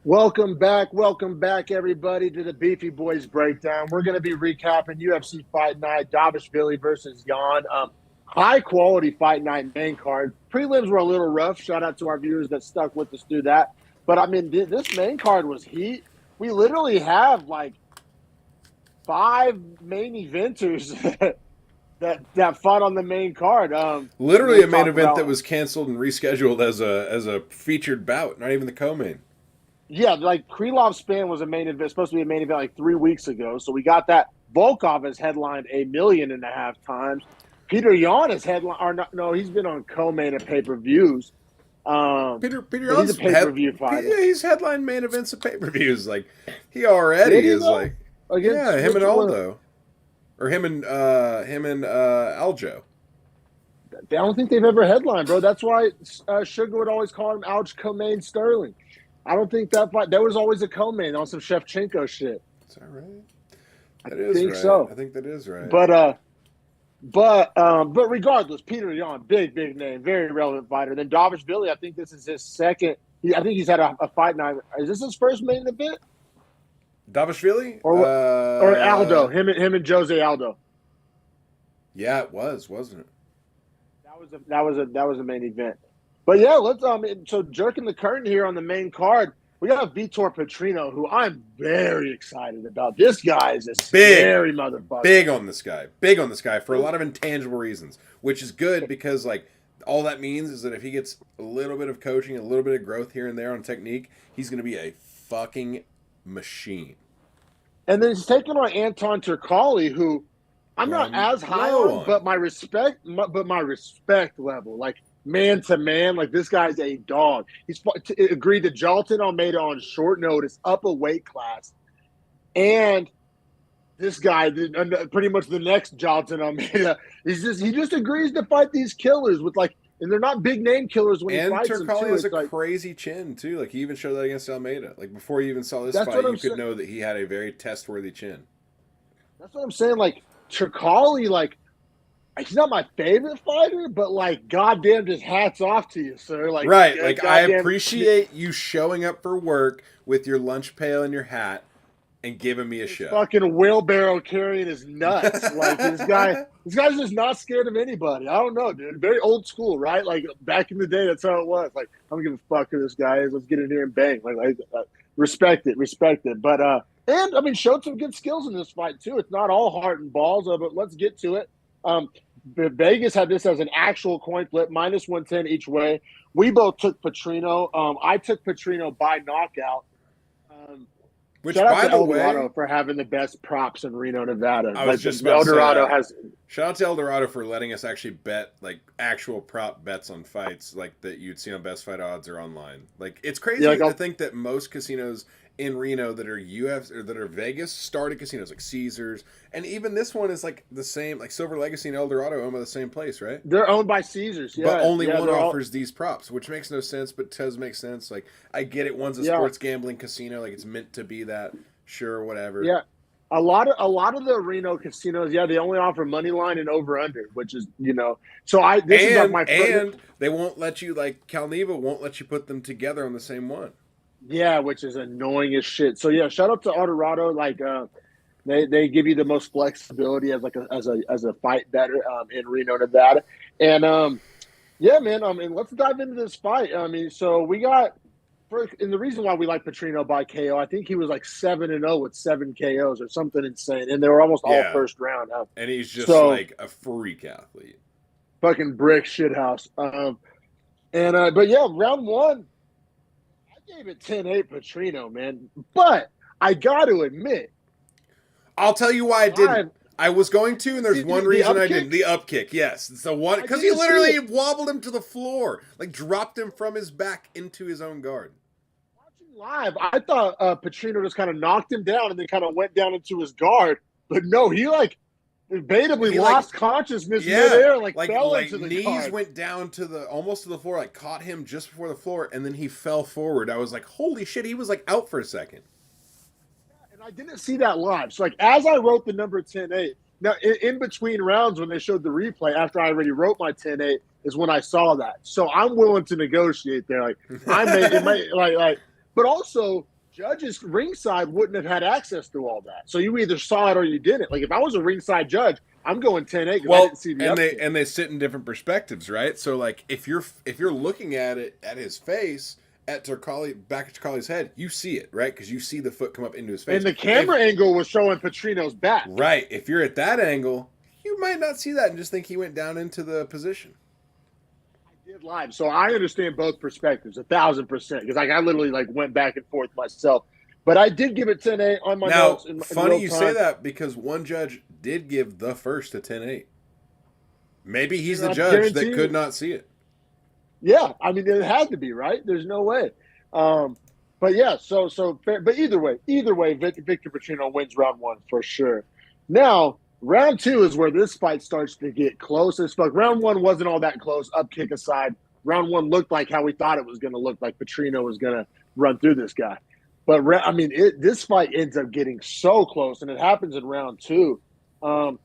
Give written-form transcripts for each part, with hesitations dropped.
Welcome back, everybody, to the Beefy Boys breakdown. We're going to be recapping UFC Fight Night, Dvalishvili versus Jan. High quality Fight Night main card. Prelims were a little rough. Shout out to our viewers that stuck with us through that. But I mean, this main card was heat. We literally have like five main eventers that fought on the main card. Literally We'll a main talk event about that was canceled and rescheduled as a featured bout, not even the co-main. Yeah, like Krylov Spann was a main event, supposed to be a main event like 3 weeks ago. So we got that. Volkov has headlined 1.5 million times. Peter Yan has headline, or no, he's been on co-main and pay-per-views. Peter But he's a Young's pay-per-view fighter. he's headline main events of pay-per-views. Like he Did already he is though? like Against him and which one? Aldo, or him and Aljo. I don't think they've ever headlined, bro. That's why Sugar would always call him Ouch Co-main Sterling. I don't think that fight. There was always a co-main on some Shevchenko shit. Is that right? I That is think right. so. I think that is right. But regardless, Peter Yan, big name, very relevant fighter. Then Dvalishvili, I think this is his second. I think he's had a fight night. Is this his first main event? Dvalishvili Or Aldo? Him and Jose Aldo. Yeah, it was, wasn't it? That was a main event. But yeah, let's so jerking the curtain here on the main card. We got Vitor Petrino, who I'm very excited about. This guy is a scary motherfucker. Big on this guy for a lot of intangible reasons, which is good because like all that means is that if he gets a little bit of coaching, a little bit of growth here and there on technique, he's going to be a fucking machine. And then he's taking on Anton Turkalj, who I'm not as high on, but my respect level, like man to man, like this guy's a dog. He's agreed to Jalton Almeida on short notice, up a weight class, and this guy, pretty much the next Jalton Almeida, he just agrees to fight these killers with like, and they're not big name killers when he fights them too. And Turkalj has a like, crazy chin too. Like he even showed that against Almeida. Like before you even saw this fight, you could know that he had a very test-worthy chin. That's what I'm saying. Like Turkalj, like he's not my favorite fighter, but like goddamn, just hats off to you, sir. Like right, like I appreciate you showing up for work with your lunch pail and your hat and giving me a show. Fucking wheelbarrow carrying his nuts. Like this guy's just not scared of anybody. I don't know, dude. Very old school, right? Like back in the day, that's how it was. Like I don't give a fuck who this guy is. Let's get in here and bang. Like respect it. But and I mean, showed some good skills in this fight too. It's not all heart and balls, but let's get to it. Vegas had this as an actual coin flip, -110 each way. We both took Petrino. I took Petrino by knockout. Which, shout out by to the way, Eldorado for having the best props in Reno, Nevada. I was just about Eldorado to say has. Shout out to Eldorado for letting us actually bet like actual prop bets on fights like that you'd see on Best Fight Odds or online. Like it's crazy to think that most casinos in Reno that are UFC or that are Vegas started casinos like Caesars, and even this one is like the same. Like Silver Legacy and Eldorado owned by the same place, right? They're owned by Caesars, yeah. But only one offers these props, which makes no sense, but does make sense. Like I get it. One's a sports gambling casino, like it's meant to be that. Sure, whatever. Yeah, a lot of the Reno casinos, they only offer money line and over under, which is So this is like my and they won't let you like Calneva won't let you put them together on the same one. Yeah, which is annoying as shit. So yeah, shout out to Eldorado. Like they give you the most flexibility as like as a fight better in Reno, Nevada. And yeah, man. I mean, let's dive into this fight. I mean, so we got. And the reason why we like Petrino by KO, I think he was like 7-0 with 7 KOs or something insane, and they were almost all first round. And he's just like a freak athlete, fucking brick shithouse. But yeah, round one, I gave it 10-8 Petrino, man. But I got to admit, I'll tell you why I didn't. I was going to, and there's one reason I didn't. The up kick, yes. It's the one because he literally wobbled him to the floor, like dropped him from his back into his own guard. Live, I thought Petrino just kind of knocked him down and then kind of went down into his guard, but no, he like debatably lost consciousness midair, like fell into the knees guard. Went down to almost to the floor, like caught him just before the floor, and then he fell forward. I was like, holy shit, he was like out for a second. And I didn't see that live, so like as I wrote the number 10-8. Now in between rounds when they showed the replay, after I already wrote my 10-8, is when I saw that. So I'm willing to negotiate there. Like I made it, but also, judges ringside wouldn't have had access to all that. So you either saw it or you didn't. Like if I was a ringside judge, I'm going 10-8 because I didn't see the and they sit in different perspectives, right? So like if you're looking at it at his face, at back at Turkalji's head, you see it, right? Because you see the foot come up into his face. And the camera angle was showing Petrino's back. Right. If you're at that angle, you might not see that and just think he went down into the position. I did live, so I understand both perspectives 1,000% because I literally went back and forth myself. But I did give it 10-8 on my notes. Funny you say that because one judge did give the first a 10-8. Maybe he's the judge that could not see it. Yeah, I mean it had to be, right? There's no way. But yeah, so fair. But either way, Victor Petrino wins round 1 for sure. Now round 2 is where this fight starts to get close as fuck. Round 1 wasn't all that close. Up kick aside, round 1 looked like how we thought it was going to look. Like Petrino was going to run through this guy. But I mean, this fight ends up getting so close, and it happens in round 2. It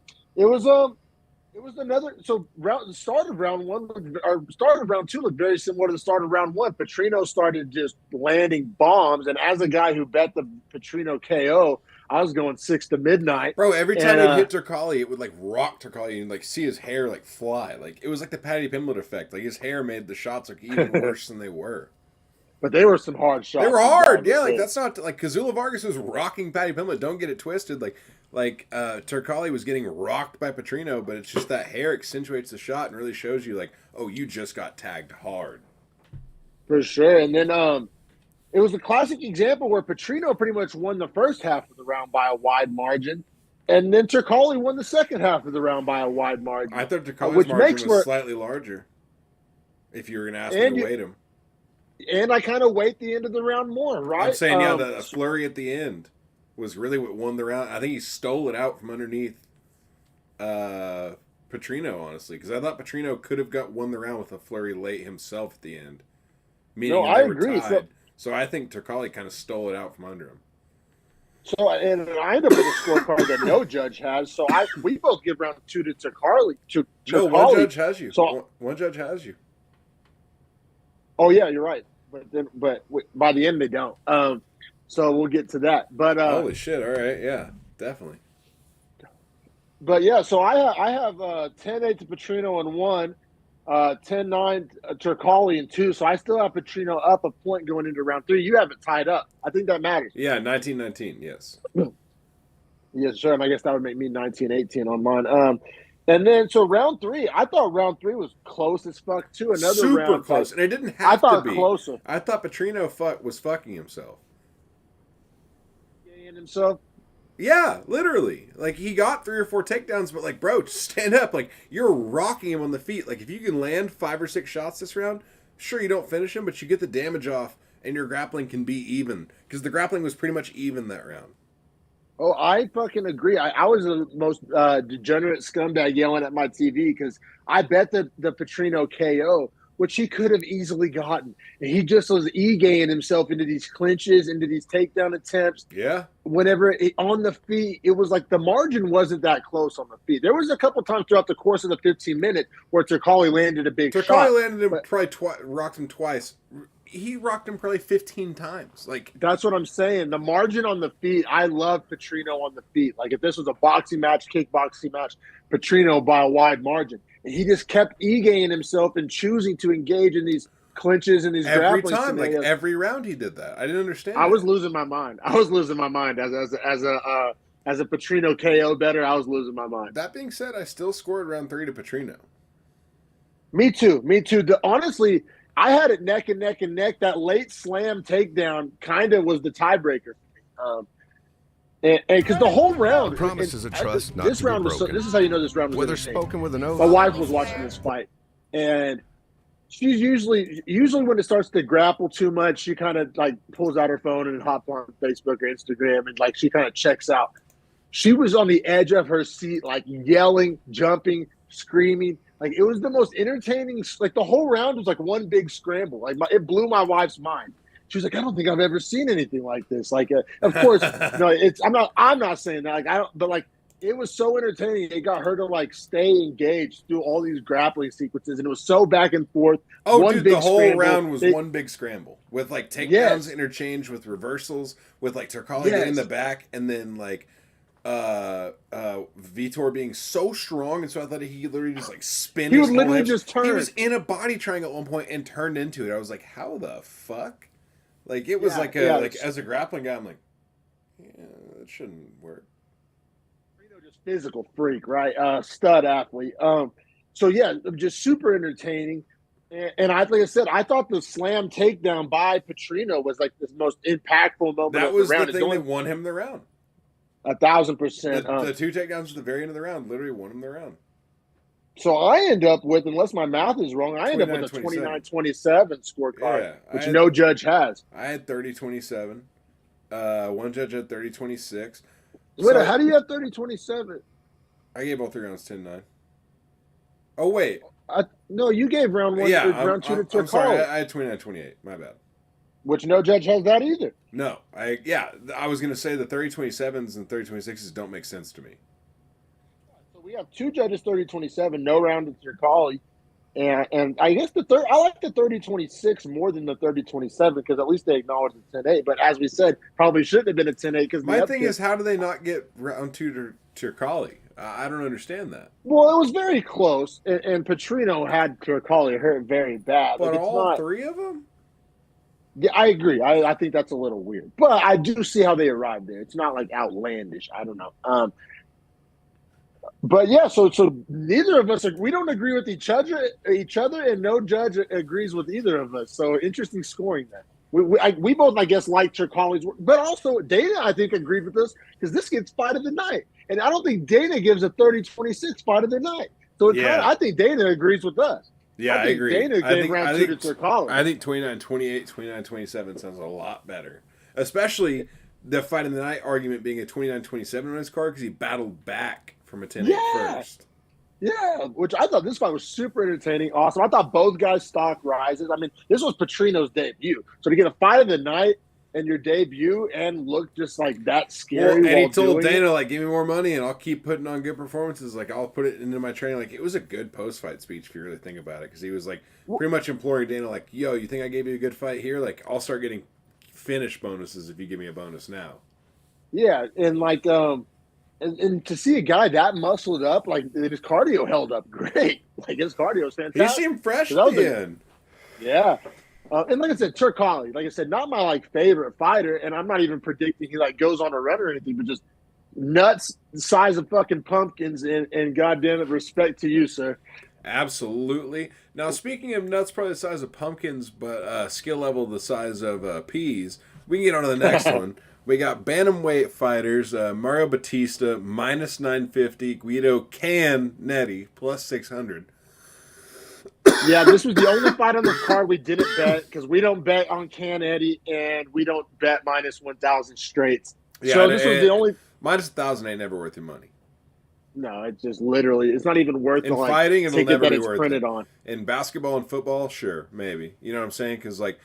was another. So the start of round 1 or start of round 2 looked very similar to the start of round 1. Petrino started just landing bombs, and as a guy who bet the Petrino KO, I was going 6 to midnight. Bro, every time it hit Turkalji, it would rock Turkalji and see his hair fly. It was like the Paddy Pimblett effect. His hair made the shots look even worse than they were. But they were some hard shots. They were hard, yeah. That's not Kazula Vargas was rocking Paddy Pimblett. Don't get it twisted. Turkalji was getting rocked by Petrino, but it's just that hair accentuates the shot and really shows you oh, you just got tagged hard. For sure. And then it was a classic example where Petrino pretty much won the first half of the round by a wide margin, and then Turkalji won the second half of the round by a wide margin. I thought Turkalji's margin was slightly larger. If you were going to ask me to weight him. And I kind of weight the end of the round more, right? I'm saying, the flurry at the end was really what won the round. I think he stole it out from underneath Petrino, honestly, because I thought Petrino could have won the round with a flurry late himself at the end. Meaning I agree. So I think Turkalji kind of stole it out from under him. So and I end up with a scorecard that no judge has. So we both give round 2 to Turkalji. No, one judge has you. So one judge has you. Oh yeah, you're right. But by the end they don't. So we'll get to that. But holy shit! All right, yeah, definitely. But yeah, so I have 10-8 to Petrino in 1, 10-9 Turkalji in 2. So I still have Petrino up a point going into round 3. You have it tied up. I think that matters. Yeah, 19-19. Yes. Yes, sure. And I guess that would make me 19-18 on mine. And then, so round 3, I thought round 3 was close as fuck, too. Another super round close. And it didn't have to be. Closer. I thought Petrino was fucking himself. And himself? Yeah, literally. He got 3 or 4 takedowns, but, bro, just stand up. You're rocking him on the feet. If you can land 5 or 6 shots this round, sure, you don't finish him, but you get the damage off, and your grappling can be even. Because the grappling was pretty much even that round. Oh, I fucking agree. I was the most degenerate scumbag yelling at my TV because I bet the Petrino KO, which he could have easily gotten. And he just was e-gaying himself into these clinches, into these takedown attempts. Yeah. Whenever on the feet, it was the margin wasn't that close on the feet. There was a couple times throughout the course of the 15 minutes where Turkalji landed a big shot. Turkalji landed him probably rocked him twice. He rocked him probably 15 times. That's what I'm saying. The margin on the feet, I love Petrino on the feet. If this was a boxing match, kickboxing match, Petrino by a wide margin. And he just kept e-gaying himself and choosing to engage in these clinches and these grappling every time, every round he did that. I didn't understand. I was losing my mind. As a Petrino KO better. I was losing my mind. That being said, I still scored round 3 to Petrino. Me too. Honestly, I had it neck and neck and neck. That late slam takedown kind of was the tiebreaker for me. And because the whole round, promises of trust not this to be round was. broken. This is how you know this round was. Whether spoken with an oath. My wife was watching this fight, and she's usually when it starts to grapple too much, she kind of pulls out her phone and hops on Facebook or Instagram, and she kind of checks out. She was on the edge of her seat, yelling, jumping, screaming. It was the most entertaining. The whole round was one big scramble. It blew my wife's mind. She was like, I don't think I've ever seen anything like this. Of course, no. I'm not saying that. I don't. But it was so entertaining. It got her to like stay engaged through all these grappling sequences, and it was so back and forth. Oh, dude, the whole round was one big scramble with like takedowns interchanged with reversals, with like Turkalj getting in the back, and then like Vitor being so strong and so athletic he literally just like spin. He would literally just turn. He was in a body triangle at one point and turned into it. I was like, how the fuck? Like it was like as a grappling guy, I'm like, yeah, that shouldn't work. Just physical freak, right? Stud athlete. So yeah, just super entertaining. And like I said, I thought the slam takedown by Petrino was like the most impactful moment. That was the thing that won him the round. 1,000%. The two takedowns at the very end of the round literally won him the round. So I end up with, unless my math is wrong, I end up with a 29-27 scorecard, which no judge has. I had 30-27. One judge had 30-26. Wait, how do you have 30-27? I gave all 3 rounds 10-9. Oh, wait. No, you gave round 1, round 2 to Turkalj. I'm sorry, I had 29-28. My bad. Which no judge has that either. No. I was going to say the 30-27s and 30-26s don't make sense to me. So we have 2 judges 30-27, no round to Turkalj. And I guess I like the 30-26 more than the 30-27 because at least they acknowledge the 10-8. But as we said, probably shouldn't have been a 10-8 because my thing is, how do they not get round 2 to Turkalj? I don't understand that. Well, it was very close, and Petrino had Turkalj hurt very bad. But all 3 of them? Yeah, I agree. I think that's a little weird, but I do see how they arrived there. It's not like outlandish. I don't know. But yeah, so neither of us we don't agree with each other, and no judge agrees with either of us. So interesting scoring there. We both, I guess, like Turkalj's work, but also Dana, I think, agreed with us because this gets fight of the night, and I don't think Dana gives a 30-26 fight of the night. So I think Dana agrees with us. Yeah, I agree. Dana gave round 2 to Turkalj. I think 29-28, 29-27 sounds a lot better, especially the fight of the night argument being a 29-27 on his card because he battled back from a 10-8 first. Yeah, which I thought this fight was super entertaining, awesome. I thought both guys' stock rises. I mean, this was Petrino's debut. So to get a fight of the night and your debut and look just like that scary. Well, and he told Dana, like, give me more money and I'll keep putting on good performances. Like, I'll put it into my training. Like, it was a good post-fight speech if you really think about it. Because he was, like, pretty much imploring Dana, like, yo, you think I gave you a good fight here? Like, I'll start getting finish bonuses if you give me a bonus now. Yeah, and, like, and to see a guy that muscled up, like, his cardio held up great. Like, his cardio was fantastic. He seemed fresh again. Yeah. And like I said, Turkalj, like I said, not my like favorite fighter, and I'm not even predicting he like goes on a run or anything, but just nuts the size of fucking pumpkins, and goddamn it, respect to you, sir. Absolutely. Now, speaking of nuts, probably the size of pumpkins, but skill level the size of peas, we can get on to the next one. We got bantamweight fighters, Mario Batista, minus 950, Guido Canetti, plus 600. Yeah, this was the only fight on the card we didn't bet because we don't bet on Canetti and we don't bet minus 1,000 straights. Yeah, so this was the only minus 1,000 ain't never worth your money. No, it's just literally it's not even worth in the fighting. It'll never be worth printed it. On. In basketball and football, sure, maybe. You know what I'm saying? Because like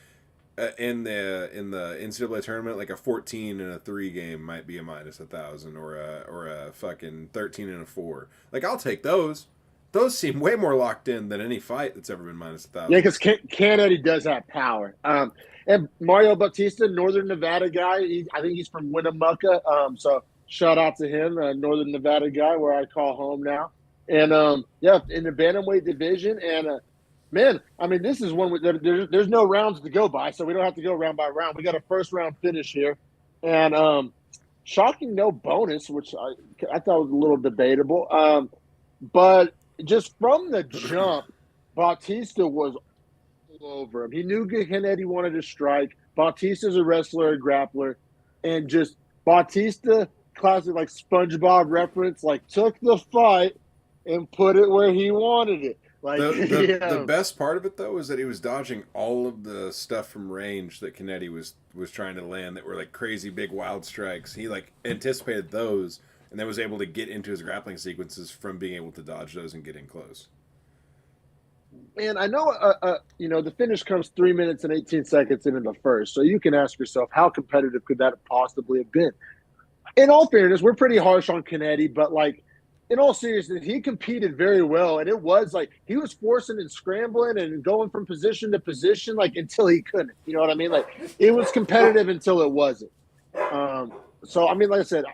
in the NCAA tournament, like a 14 and a 3 game might be a minus 1,000, or a fucking 13 and a 4. Like I'll take those. Those seem way more locked in than any fight that's ever been minus 1,000. Yeah, because Canetti does have power. And Mario Batista, Northern Nevada guy. I think he's from Winnemucca. So shout out to him, Northern Nevada guy, where I call home now. And yeah, in the bantamweight division. And man, I mean, this is one there's no rounds to go by, so we don't have to go round by round. We got a first round finish here, and shocking no bonus, which I thought was a little debatable. But just from the jump, Bautista was all over him. He knew Canetti wanted to strike. Bautista's a wrestler, a grappler, and just Bautista, classic like SpongeBob reference, like took the fight and put it where he wanted it. Like the best part of it though is that he was dodging all of the stuff from range that Canetti was trying to land that were like crazy big wild strikes. He like anticipated those and then was able to get into his grappling sequences from being able to dodge those and get in close. And I know, the finish comes 3 minutes and 18 seconds into the first. So you can ask yourself, how competitive could that possibly have been? in all fairness, we're pretty harsh on Kennedy, but like in all seriousness, he competed very well, and it was like he was forcing and scrambling and going from position to position, like until he couldn't. You know what I mean? Like it was competitive until it wasn't. So I mean, like I said,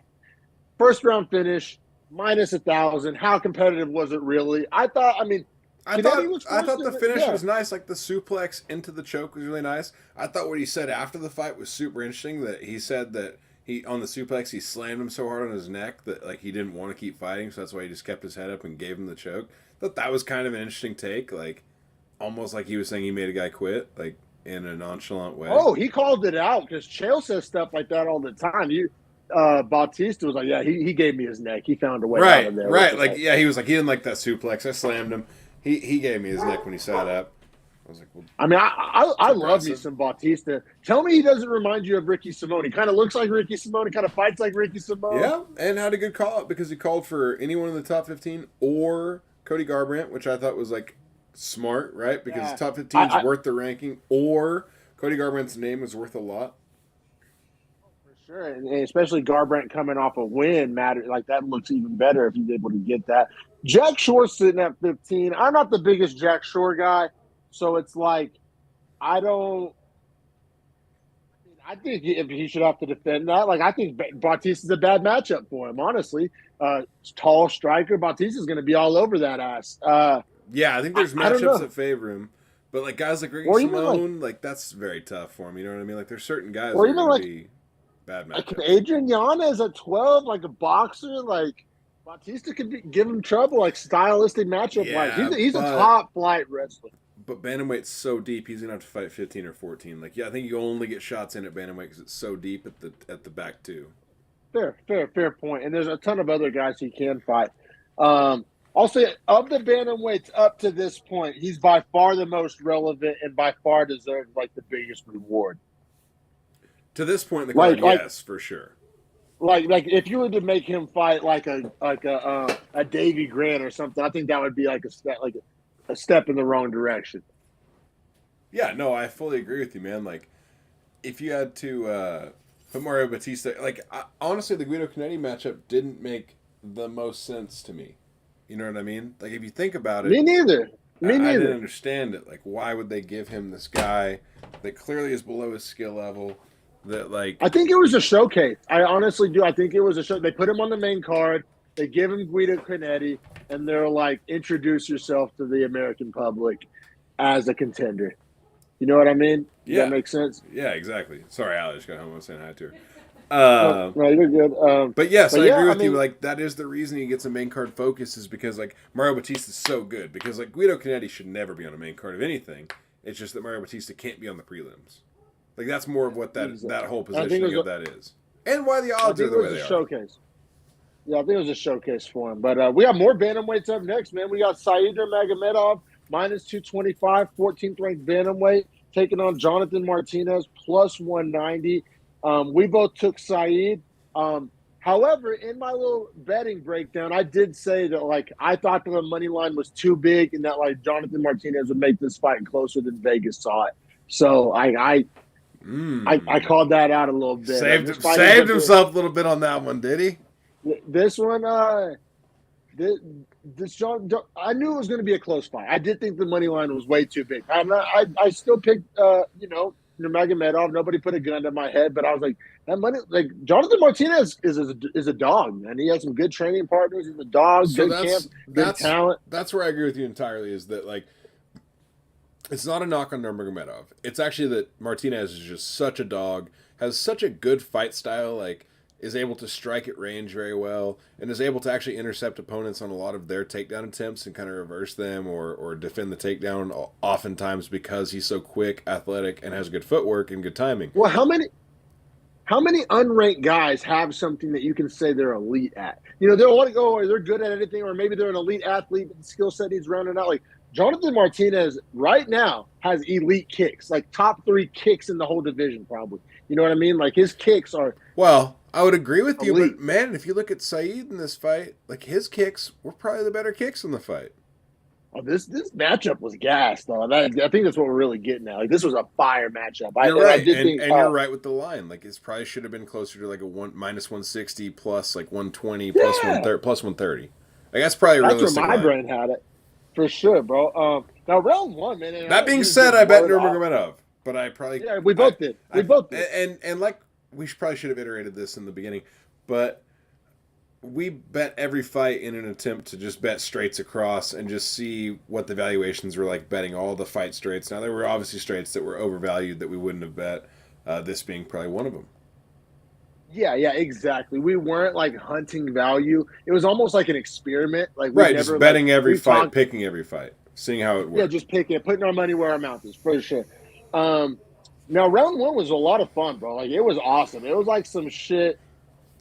first round finish minus 1,000. How competitive was it really? I thought the finish was nice. Like the suplex into the choke was really nice. I thought what he said after the fight was super interesting. That he said that he on the suplex he slammed him so hard on his neck that like he didn't want to keep fighting, so that's why he just kept his head up and gave him the choke. I thought that was kind of an interesting take, like almost like he was saying he made a guy quit, like in a nonchalant way. Oh, he called it out because Chael says stuff like that all the time. Bautista was like, yeah, he gave me his neck. He found a way out of there. Right, like yeah, he was like he didn't like that suplex. I slammed him. He gave me his neck when he sat up. I was like, well, I mean, I love me some Bautista. Tell me he doesn't remind you of Ricky Simone. He kind of looks like Ricky Simone. He kind of fights like Ricky Simone. Yeah, and had a good call out because he called for anyone in the top 15 or Cody Garbrandt, which I thought was like smart, right? Because top 15 is worth the ranking, or Cody Garbrandt's name is worth a lot. For sure, and especially Garbrandt coming off a win matter like that looks even better if he's able to get that. Jack Shore's sitting at 15. I'm not the biggest Jack Shore guy. So it's like, I think if he should have to defend that. Like, I think Bautista's a bad matchup for him, honestly. Tall striker, Bautista's going to be all over that ass. Yeah, I think there's matchups that favor him. But, like, guys like Ricky Simone, like, that's very tough for him. You know what I mean? Like, there's certain guys that are going to be bad matchups. Like, Adrian Yanez at 12, like a boxer, like, Bautista could give him trouble, like, stylistic matchup. Yeah, like, he's a top-flight wrebler. But bantamweight's so deep, he's gonna have to fight 15 or 14. Like, yeah, I think you only get shots in at bantamweight because it's so deep at the back too. Fair point. And there's a ton of other guys he can fight. I'll say of the bantamweights up to this point, he's by far the most relevant and by far deserves like the biggest reward. To this point in the card, yes, for sure. Like if you were to make him fight like a Davy Grant or something, I think that would be like a step in the wrong direction. Yeah, no, I fully agree with you, man. Like, if you had to put Mario Bautista, like, honestly, the Guido Kennedy matchup didn't make the most sense to me. You know what I mean? Like, if you think about it. Me neither. I didn't understand it. Like, why would they give him this guy that clearly is below his skill level? That, like. I think it was a showcase. I honestly do. I think it was a show. They put him on the main card. They give him Guido Kennedy, and they're like, introduce yourself to the American public as a contender. You know what I mean? Does that make sense? Yeah, exactly. Sorry, Ali, just got home. I was saying hi to her. No, you're good. But yes, I agree with you. Like, that is the reason he gets a main card focus is because, like, Mario Bautista is so good. Because, like, Guido Kennedy should never be on a main card of anything. It's just that Mario Bautista can't be on the prelims. Like, that's more of what that whole positioning of that is. And why the odds are the way they are. Showcase. Yeah, I think it was a showcase for him. But we got more bantamweights up next, man. We got Said Nurmagomedov, minus 225, 14th ranked bantamweight, taking on Jonathan Martinez, plus 190. We both took Said. However, in my little betting breakdown, I did say that, like, I thought that the money line was too big and that, like, Jonathan Martinez would make this fight closer than Vegas saw it. So I called that out a little bit. Saved himself a little bit on that one, did he? This one, this John, I knew it was going to be a close fight. I did think the money line was way too big. I still picked, Nurmagomedov. Nobody put a gun to my head, but I was like, that money, like Jonathan Martinez is a dog, man. He has some good training partners. He's a dog, good camp, good talent. That's where I agree with you entirely. Is that like, it's not a knock on Nurmagomedov. It's actually that Martinez is just such a dog, has such a good fight style, like. Is able to strike at range very well, and is able to actually intercept opponents on a lot of their takedown attempts and kind of reverse them or defend the takedown oftentimes because he's so quick, athletic, and has good footwork and good timing. Well, how many unranked guys have something that you can say they're elite at? You know, they'll want to go, or they're good at anything, or maybe they're an elite athlete, but the skill set he's rounding out. Like, Jonathan Martinez right now has elite kicks, like top 3 kicks in the whole division probably. You know what I mean? Like, his kicks are... Well, I would agree with you, but man, if you look at Said in this fight, like his kicks were probably the better kicks in the fight. Oh, this matchup was gas, though. I think that's what we're really getting at. Like, this was a fire matchup. You're I right, did think, and you're right with the line. Like, it probably should have been closer to like a one minus 160 plus like 120 plus yeah, 130. Like, that's probably a that's where realistic my line. brain had it for sure, bro. Now round one, man. And That he being was said, getting I bet murdered off. Nurmagomedov, but I probably Yeah, we both did. We both did. and like we probably should have iterated this in the beginning, but we bet every fight in an attempt to just bet straights across and just see what the valuations were like betting all the fight straights. Now there were obviously straights that were overvalued that we wouldn't have bet. This being probably one of them. Yeah, exactly. We weren't like hunting value. It was almost like an experiment. Like we Right, never just betting every we fight, talked. picking every fight, seeing how it Yeah, worked. just picking it, putting our money where our mouth is for sure. Um, Now round one was a lot of fun, bro. Like it was awesome. It was like some shit.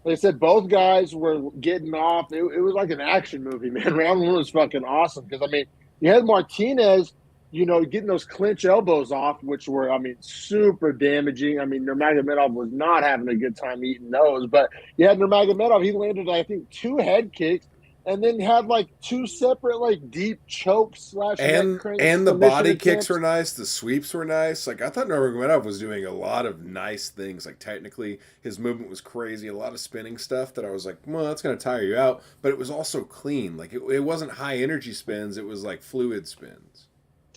Like I said, both guys were getting off. It was like an action movie, man. Round one was fucking awesome because I mean, you had Martinez, getting those clinch elbows off, which were, I mean, super damaging. I mean, Nurmagomedov was not having a good time eating those, but you had Nurmagomedov. He landed, I think, 2 head kicks, and then had like 2 separate, like deep chokes / neck crank And the submission body kicks were attempts. nice, the sweeps were nice. Like I thought Nurmagomedov was doing a lot of nice things. Like technically, his movement was crazy, a lot of spinning stuff that I was like, well, that's gonna tire you out. But it was also clean. Like it wasn't high energy spins; it was like fluid spins.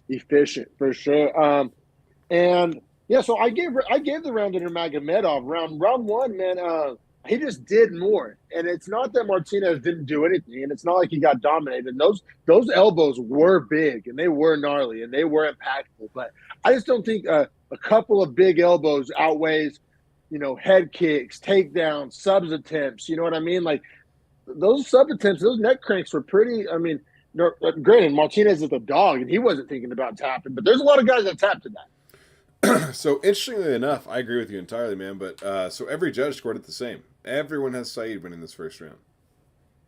Efficient for sure. And yeah, so I gave the round to Nurmagomedov. Round one, man. He just did more, and it's not that Martinez didn't do anything, and it's not like he got dominated. And those elbows were big, and they were gnarly, and they were impactful. But I just don't think a couple of big elbows outweighs, head kicks, takedowns, subs attempts. You know what I mean? Like those sub attempts, those neck cranks were pretty. I mean, granted, Martinez is a dog, and he wasn't thinking about tapping, but there's a lot of guys that tapped to that. So interestingly enough, I agree with you entirely, man. But so every judge scored it the same. Everyone has Saeed winning this first round.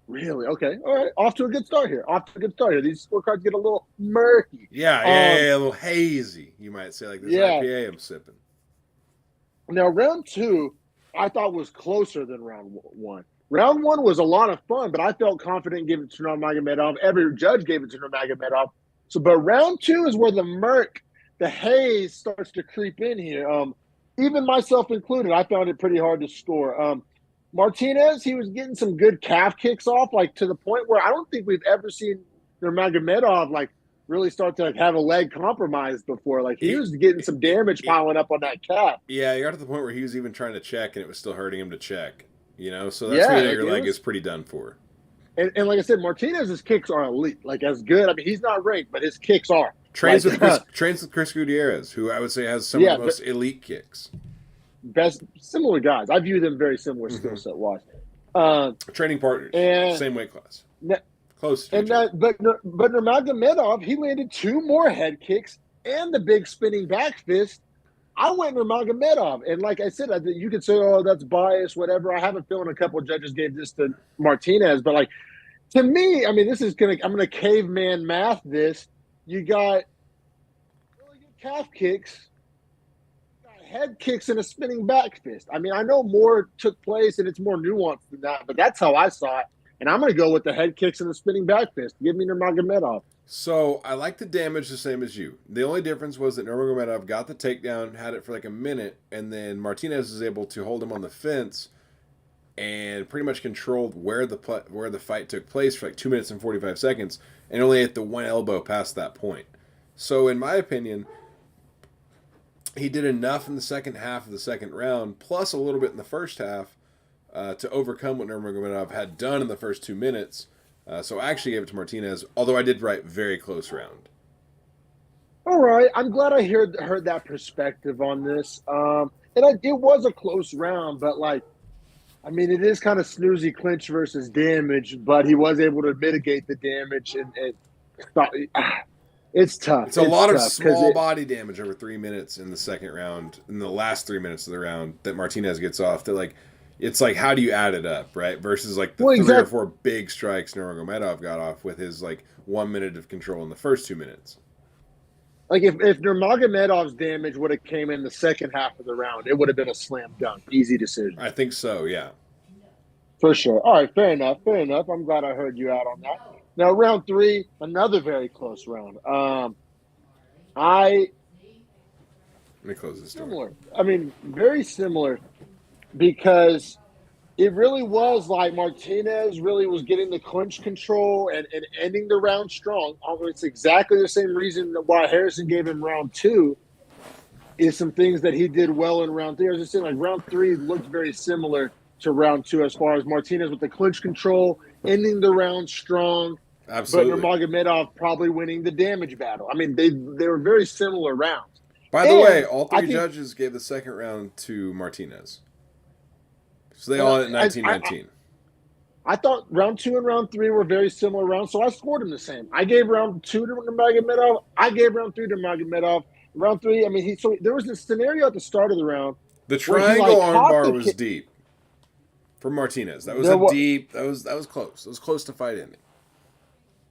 Really? Okay. All right. Off to a good start here. These scorecards get a little murky. Yeah, a little hazy, you might say, like this Yeah. IPA I'm sipping. Now, round two, I thought was closer than round one. Round one was a lot of fun, but I felt confident giving it to Nurmagomedov. Every judge gave it to Nurmagomedov. But round two is where the haze starts to creep in here. Even myself included, I found it pretty hard to score. Martinez, he was getting some good calf kicks off, like to the point where I don't think we've ever seen Nurmagomedov like really start to like have a leg compromised before. Like he was getting some damage piling up on that calf. Yeah, you got to the point where he was even trying to check, and it was still hurting him to check. So that's when your leg is pretty done for. And like I said, Martinez's kicks are elite, like as good. I mean, he's not ranked, but his kicks are. Trains with Chris Gutierrez, who I would say has some of the most elite kicks. Best similar guys. I view them very similar skill set wise. Training partners, same weight class, close to each other. But Nurmagomedov, he landed 2 more head kicks and the big spinning back fist. I went Nurmagomedov, and like I said, you could say, "Oh, that's bias," whatever. I have a feeling a couple of judges gave this to Martinez, but like to me, I mean, I'm gonna caveman math this. You got really good calf kicks, head kicks, and a spinning back fist. I mean, I know more took place and it's more nuanced than that, but that's how I saw it. And I'm going to go with the head kicks and the spinning back fist. Give me Nurmagomedov. So I like the damage the same as you. The only difference was that Nurmagomedov got the takedown, had it for like a minute, and then Martinez was able to hold him on the fence and pretty much controlled where the fight took place for like 2 minutes and 45 seconds, and only hit the one elbow past that point. So in my opinion, he did enough in the second half of the second round, plus a little bit in the first half, to overcome what Nurmagomedov had done in the first 2 minutes. So I actually gave it to Martinez, although I did write very close round. All right. I'm glad I heard that perspective on this. It was a close round, but like, I mean, it is kind of snoozy clinch versus damage, but he was able to mitigate the damage, and it's tough. It's a lot of small body damage over 3 minutes in the second round, in the last 3 minutes of the round that Martinez gets off. That like, it's like, how do you add it up, right? Versus like the 3 or 4 big strikes Nurmagomedov got off with his like 1 minute of control in the first 2 minutes. Like if Nurmagomedov's damage would have came in the second half of the round, it would have been a slam dunk, easy decision. I think so, yeah. For sure. All right, fair enough. I'm glad I heard you out on that. Now, round 3, another very close round. I Let me close this door. Similar. I mean, very similar because it really was like Martinez really was getting the clinch control and ending the round strong. It's exactly the same reason why Harrison gave him round 2 is some things that he did well in round 3. I was just saying, like, round 3 looked very similar to round 2 as far as Martinez with the clinch control, ending the round strong. Absolutely. But Nurmagomedov probably winning the damage battle. I mean, they were very similar rounds. By the way, all 3 judges gave the second round to Martinez. So they all had 19-19. I thought round 2 and round 3 were very similar rounds, so I scored them the same. I gave round 2 to Nurmagomedov. I gave round 3 to Nurmagomedov. Round 3, I mean, so there was this scenario at the start of the round. The triangle armbar was deep for Martinez. That was deep. That was close. It was close to fight ending.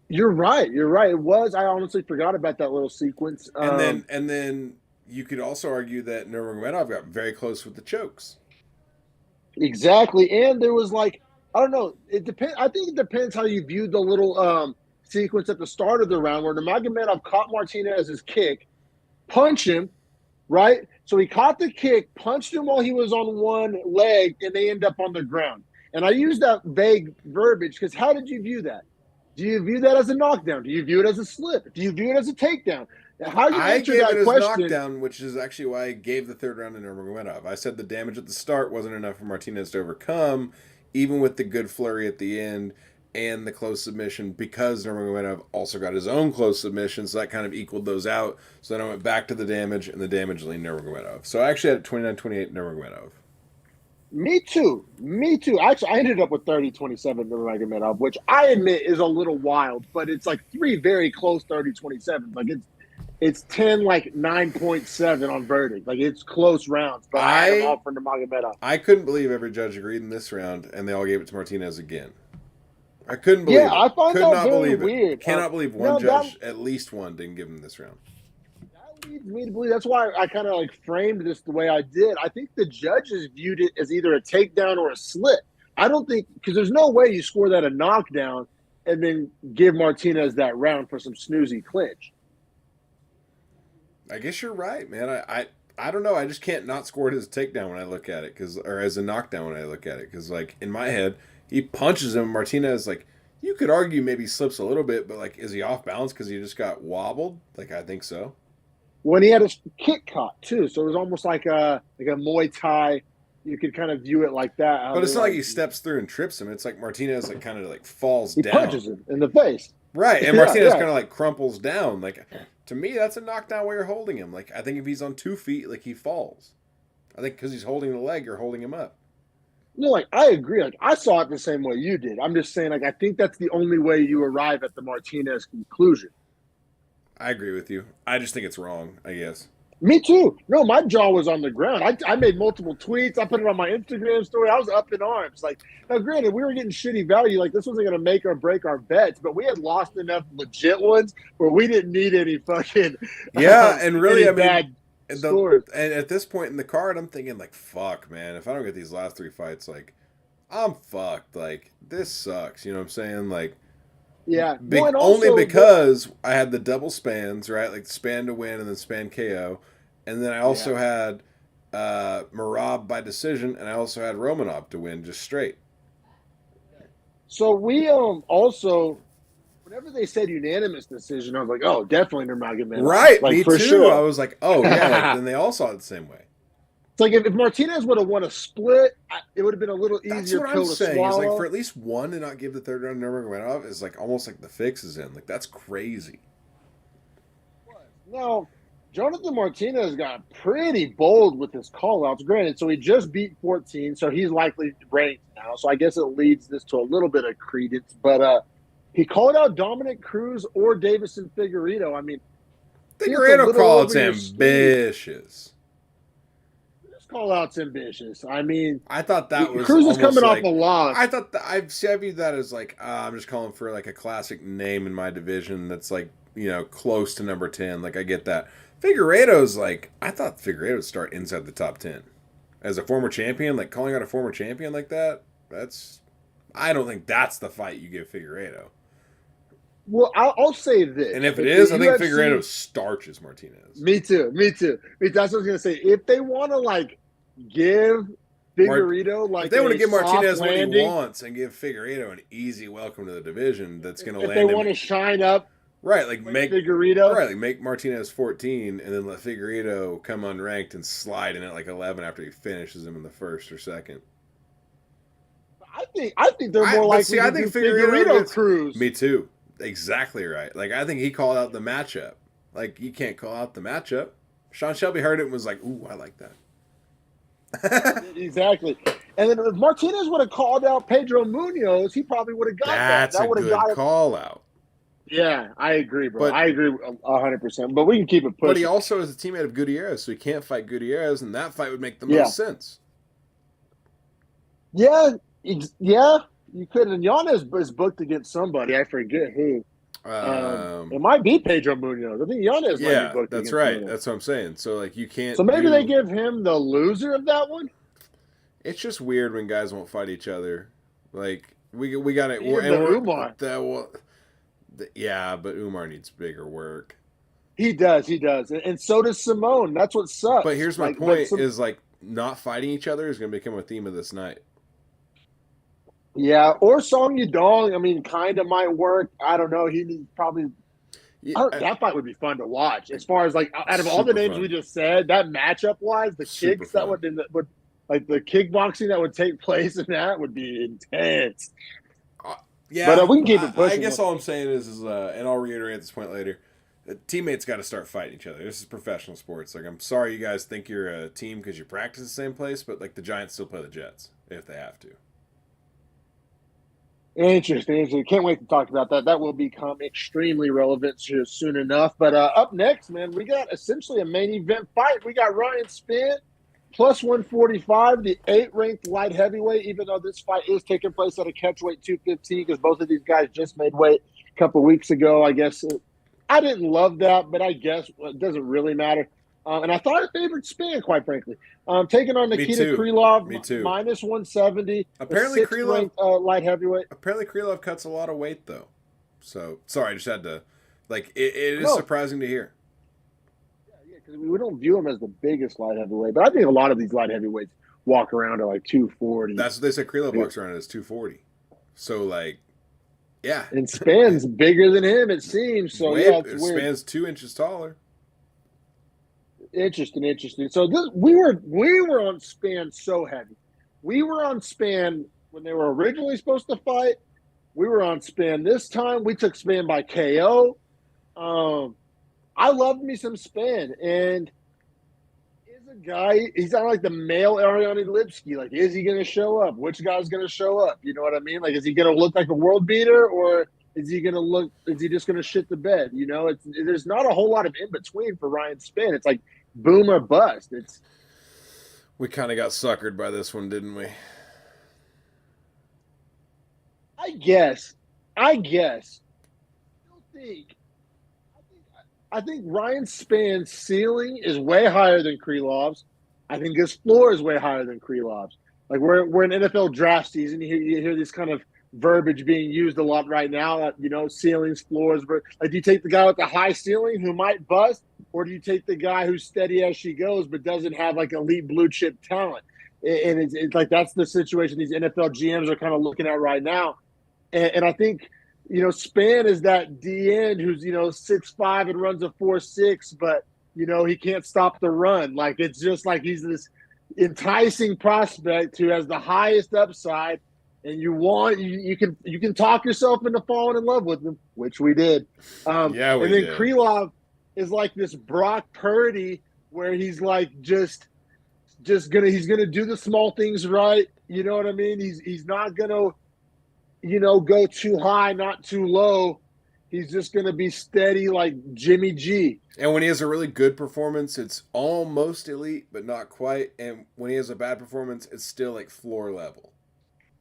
You're right. It was. I honestly forgot about that little sequence. And then you could also argue that Nurmagomedov got very close with the chokes. Exactly, and there was like, I don't know. It depends. I think it depends how you viewed the little sequence at the start of the round where Nurmagomedov caught Martinez's kick, punched him, right? So he caught the kick, punched him while he was on one leg, and they end up on the ground. And I use that vague verbiage because how did you view that? Do you view that as a knockdown? Do you view it as a slip? Do you view it as a takedown? How do you answer that question? I gave it as knockdown, which is actually why I gave the third round to Nurmagomedov. I said the damage at the start wasn't enough for Martinez to overcome, even with the good flurry at the end and the close submission, because Nurmagomedov also got his own close submission, so that kind of equaled those out. So then I went back to the damage, and the damage leaned Nurmagomedov. So I actually had 29-28 Nurmagomedov. Me too. Actually, I ended up with 30-27 Nurmagomedov, which I admit is a little wild, but it's like 3 very close 30-27. Like it's 10, like 9.7 on verdict. Like it's close rounds, but I had them all for Nurmagomedov. I couldn't believe every judge agreed in this round, and they all gave it to Martinez again. I couldn't believe it. I find that very weird. Cannot believe one judge, at least one, didn't give him this round. That leads me to believe. That's why I kind of like framed this the way I did. I think the judges viewed it as either a takedown or a slip. I don't think, because there's no way you score that a knockdown and then give Martinez that round for some snoozy clinch. I guess you're right, man. I don't know. I just can't not score it as a takedown when I look at it, or as a knockdown when I look at it, because like in my head, he punches him. Martinez, like, you could argue maybe slips a little bit, but like, is he off balance because he just got wobbled? Like, I think so. When he had his kick caught too, so it was almost like a Muay Thai. You could kind of view it like that. But it's not like he steps through and trips him. It's like Martinez like kind of like falls down. He punches him in the face. Right, and Martinez kind of like crumples down. Like, to me, that's a knockdown where you're holding him. Like, I think if he's on 2 feet, like, he falls. I think because he's holding the leg, you're holding him up. No, like, I agree. Like, I saw it the same way you did. I'm just saying, like, I think that's the only way you arrive at the Martinez conclusion. I agree with you. I just think it's wrong, I guess. Me too. No, my jaw was on the ground. I made multiple tweets. I put it on my Instagram story. I was up in arms. Like, now, granted, we were getting shitty value. Like, this wasn't going to make or break our bets, but we had lost enough legit ones where we didn't need any fucking and really, I mean, bad scores. And at this point in the card, I'm thinking, like, fuck, man. If I don't get these last 3 fights, like, I'm fucked. Like, this sucks. You know what I'm saying? Like, yeah. Only because I had the double Spanns, right? Like, Spann to win and then Spann KO. And then I also had Merab by decision, and I also had Romanov to win just straight. So we also, whenever they said unanimous decision, I was like, oh, definitely Nurmagomedov. Right, like, me for too. Sure. I was like, oh, yeah. Like, then they all saw it the same way. It's like if Martinez would have won a split, it would have been a little easier pill to swallow. It's like for at least one to not give the third round to Nurmagomedov is like almost like the fix is in. Like, that's crazy. Now, Jonathan Martinez got pretty bold with his call-outs. Granted, so he just beat 14, so he's likely ranked now. So I guess it leads this to a little bit of credence. But he called out Dominic Cruz or Davison Figueiredo. I mean, Figueiredo call-out's ambitious. This call-out's ambitious. I mean, I thought that was Cruz is coming off a loss. I thought I viewed that as like I'm just calling for like a classic name in my division that's like, you know, close to number 10. Like, I get that. Figueiredo's like, I thought Figueiredo would start inside the top 10. As a former champion, like calling out a former champion like that, I don't think that's the fight you give Figueiredo. Well, I'll say this. And if it is, I think Figueiredo starches Martinez. Me too. That's what I was gonna say. If they want to like give Figueiredo like if they want to give Martinez landing, what he wants and give Figueiredo an easy welcome to the division, that's going to land. If they want to shine up, right? Like make Figueiredo, right? Like make Martinez 14, and then let Figueiredo come unranked and slide in at like 11 after he finishes him in the first or second. I think they're more likely. I think Figueiredo cruise. Me too. Exactly right. Like I think he called out the matchup. Like you can't call out the matchup. Sean Shelby heard it and was like, "Ooh, I like that." Exactly. And then if Martinez would have called out Pedro Munoz, he probably would have got that. That's a good call out. Yeah, I agree, bro. I agree 100%. But we can keep it pushing. But he also is a teammate of Gutierrez, so he can't fight Gutierrez, and that fight would make the most sense. Yeah, you could. And Yanez is booked against somebody. I forget who. It might be Pedro Munoz. I think Yanez might be booked. That's right. Munoz. That's what I'm saying. So like you can't. So maybe they give him the loser of that one. It's just weird when guys won't fight each other. Like we got it. Umar. Yeah, but Umar needs bigger work. He does, and so does Simone. That's what sucks. But here's my point: is like not fighting each other is going to become a theme of this night. Yeah, or Song Yudong. I mean, kind of might work. I don't know. He needs probably. That fight would be fun to watch. As far as like out of all the names we just said, that matchup wise, the kicks that would like the kickboxing that would take place in that would be intense. Yeah, but we can keep it pushing. I guess all I'm saying is and I'll reiterate this point later. Teammates got to start fighting each other. This is professional sports. Like, I'm sorry you guys think you're a team because you practice the same place, but like the Giants still play the Jets if they have to. Interesting. Can't wait to talk about that. That will become extremely relevant soon enough. But up next, man, we got essentially a main event fight. We got Ryan Spann plus 145, the 8th-ranked light heavyweight, even though this fight is taking place at a catchweight 215 because both of these guys just made weight a couple weeks ago. I guess I didn't love that, but I guess it doesn't really matter. And I thought I favored Spann, quite frankly. Taking on Nikita Krylov, minus 170. Apparently, Krylov light heavyweight. Apparently, Krylov cuts a lot of weight, though. So, sorry, I just had to. Like, it is surprising to hear. Yeah, because we don't view him as the biggest light heavyweight, but I think a lot of these light heavyweights walk around at like 240. That's what they said. Krylov walks around as 240. So, like, yeah. And Spann's bigger than him, it seems. So, it's weird. Spann's 2 inches taller. Interesting. So we were on Spann so heavy. We were on Spann when they were originally supposed to fight. We were on Spann this time. We took Spann by KO. I loved me some Spann, and he's a guy. He's not like the male Ariane Lipsky. Like, is he going to show up? Which guy's going to show up? You know what I mean? Like, is he going to look like a world beater, or is he going to look? Is he just going to shit the bed? You know, there's not a whole lot of in between for Ryan Spann. It's like boom or bust. We kind of got suckered by this one, didn't we? I guess. I think Ryan Spann's ceiling is way higher than Krylov's. I think his floor is way higher than Krylov's. Like we're in NFL draft season. You hear this kind of verbiage being used a lot right now. You know, ceilings, floors. Like, do you take the guy with the high ceiling who might bust, or do you take the guy who's steady as she goes but doesn't have like elite blue chip talent? And it's like that's the situation these NFL GMs are kind of looking at right now. And I think, you know, Spann is that DN who's, you know, 6'5" and runs a 4.6, but, you know, he can't stop the run. Like, it's just like he's this enticing prospect who has the highest upside, and you can talk yourself into falling in love with him, which we did. And then Krylov is like this Brock Purdy where he's like he's gonna do the small things right. You know what I mean? He's not gonna, you know, go too high, not too low. He's just going to be steady like Jimmy G. And when he has a really good performance, it's almost elite, but not quite. And when he has a bad performance, it's still like floor level.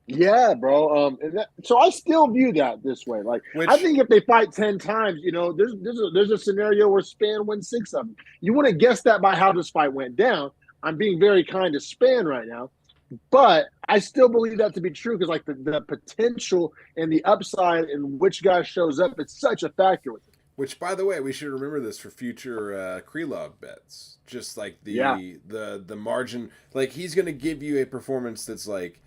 Yeah, bro. So I still view that this way. Like, I think if they fight 10 times, you know, there's a scenario where Spann wins 6 of them. You want to guess that by how this fight went down. I'm being very kind to Spann right now. But I still believe that to be true because like the potential and the upside and which guy shows up, it's such a factor with it. Which, by the way, we should remember this for future Krylov bets. Just like the margin, like he's going to give you a performance that's like,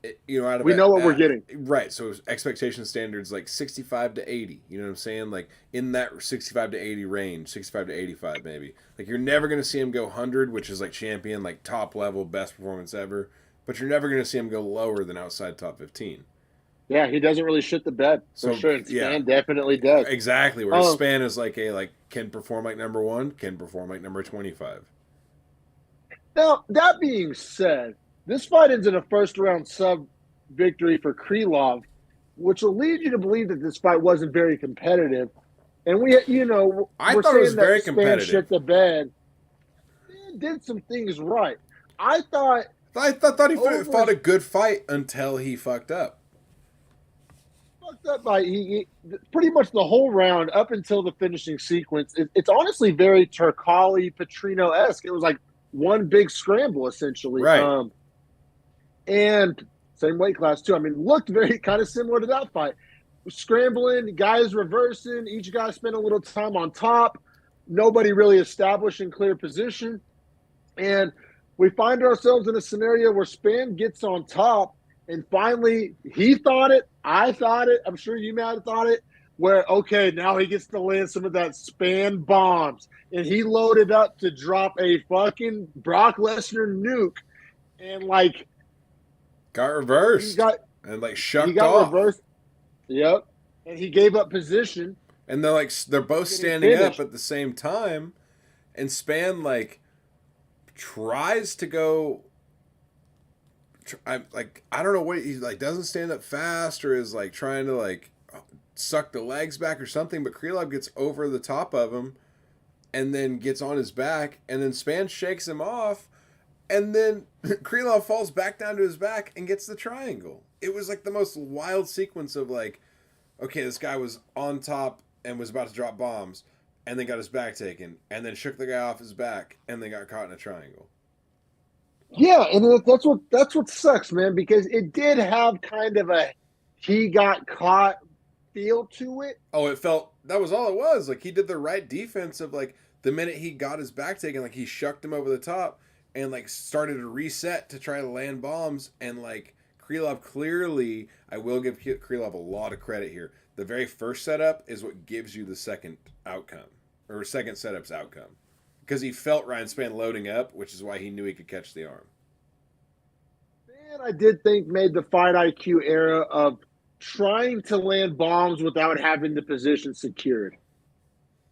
out of we know what we're getting, right? So expectation standards like 65 to 80. You know what I'm saying? Like in that 65 to 80 range, 65 to 85 maybe. Like you're never going to see him go 100, which is like champion, like top level, best performance ever. But you're never going to see him go lower than outside top 15. Yeah, he doesn't really shit the bed for sure. And Spann definitely does. Exactly. Whereas Spann is like can perform like number 1, can perform like number 25. Now that being said, this fight ends in a first round sub victory for Krylov, which will lead you to believe that this fight wasn't very competitive. And I thought it was very competitive. Shit the bed. Spann did some things right. I thought he fought a good fight until he fucked up. Fucked up by he pretty much the whole round up until the finishing sequence. It's honestly very Turcali Petrino-esque. It was like one big scramble essentially. Right. And same weight class too. I mean, looked very kind of similar to that fight. Scrambling, guys reversing, each guy spent a little time on top. Nobody really establishing clear position. And we find ourselves in a scenario where Spann gets on top, and finally he thought it, I thought it, I'm sure you might have thought it, where, okay, now he gets to land some of that Spann bombs. And he loaded up to drop a fucking Brock Lesnar nuke and, like, got reversed. And, like, shucked off. He got reversed. Yep. And he gave up position. And they're both standing up at the same time. And Spann, like, tries to go. I don't know what he like doesn't stand up fast or is like trying to like suck the legs back or something, but Krylov gets over the top of him and then gets on his back, and then Spann shakes him off, and then Krylov falls back down to his back and gets the triangle. It was like the most wild sequence of like, okay, this guy was on top and was about to drop bombs, and then got his back taken, and then shook the guy off his back, and then got caught in a triangle. Yeah, and that's what sucks, man, because it did have kind of a he got caught feel to it. Oh, that was all it was. Like, he did the right defense of, like, the minute he got his back taken, like, he shucked him over the top and, like, started to reset to try to land bombs, and, like, Krylov clearly, I will give Krylov a lot of credit here. The very first setup is what gives you the second outcome, or second setup's outcome. Because he felt Ryan Spann loading up, which is why he knew he could catch the arm. Man, I did think made the fight IQ era of trying to land bombs without having the position secured.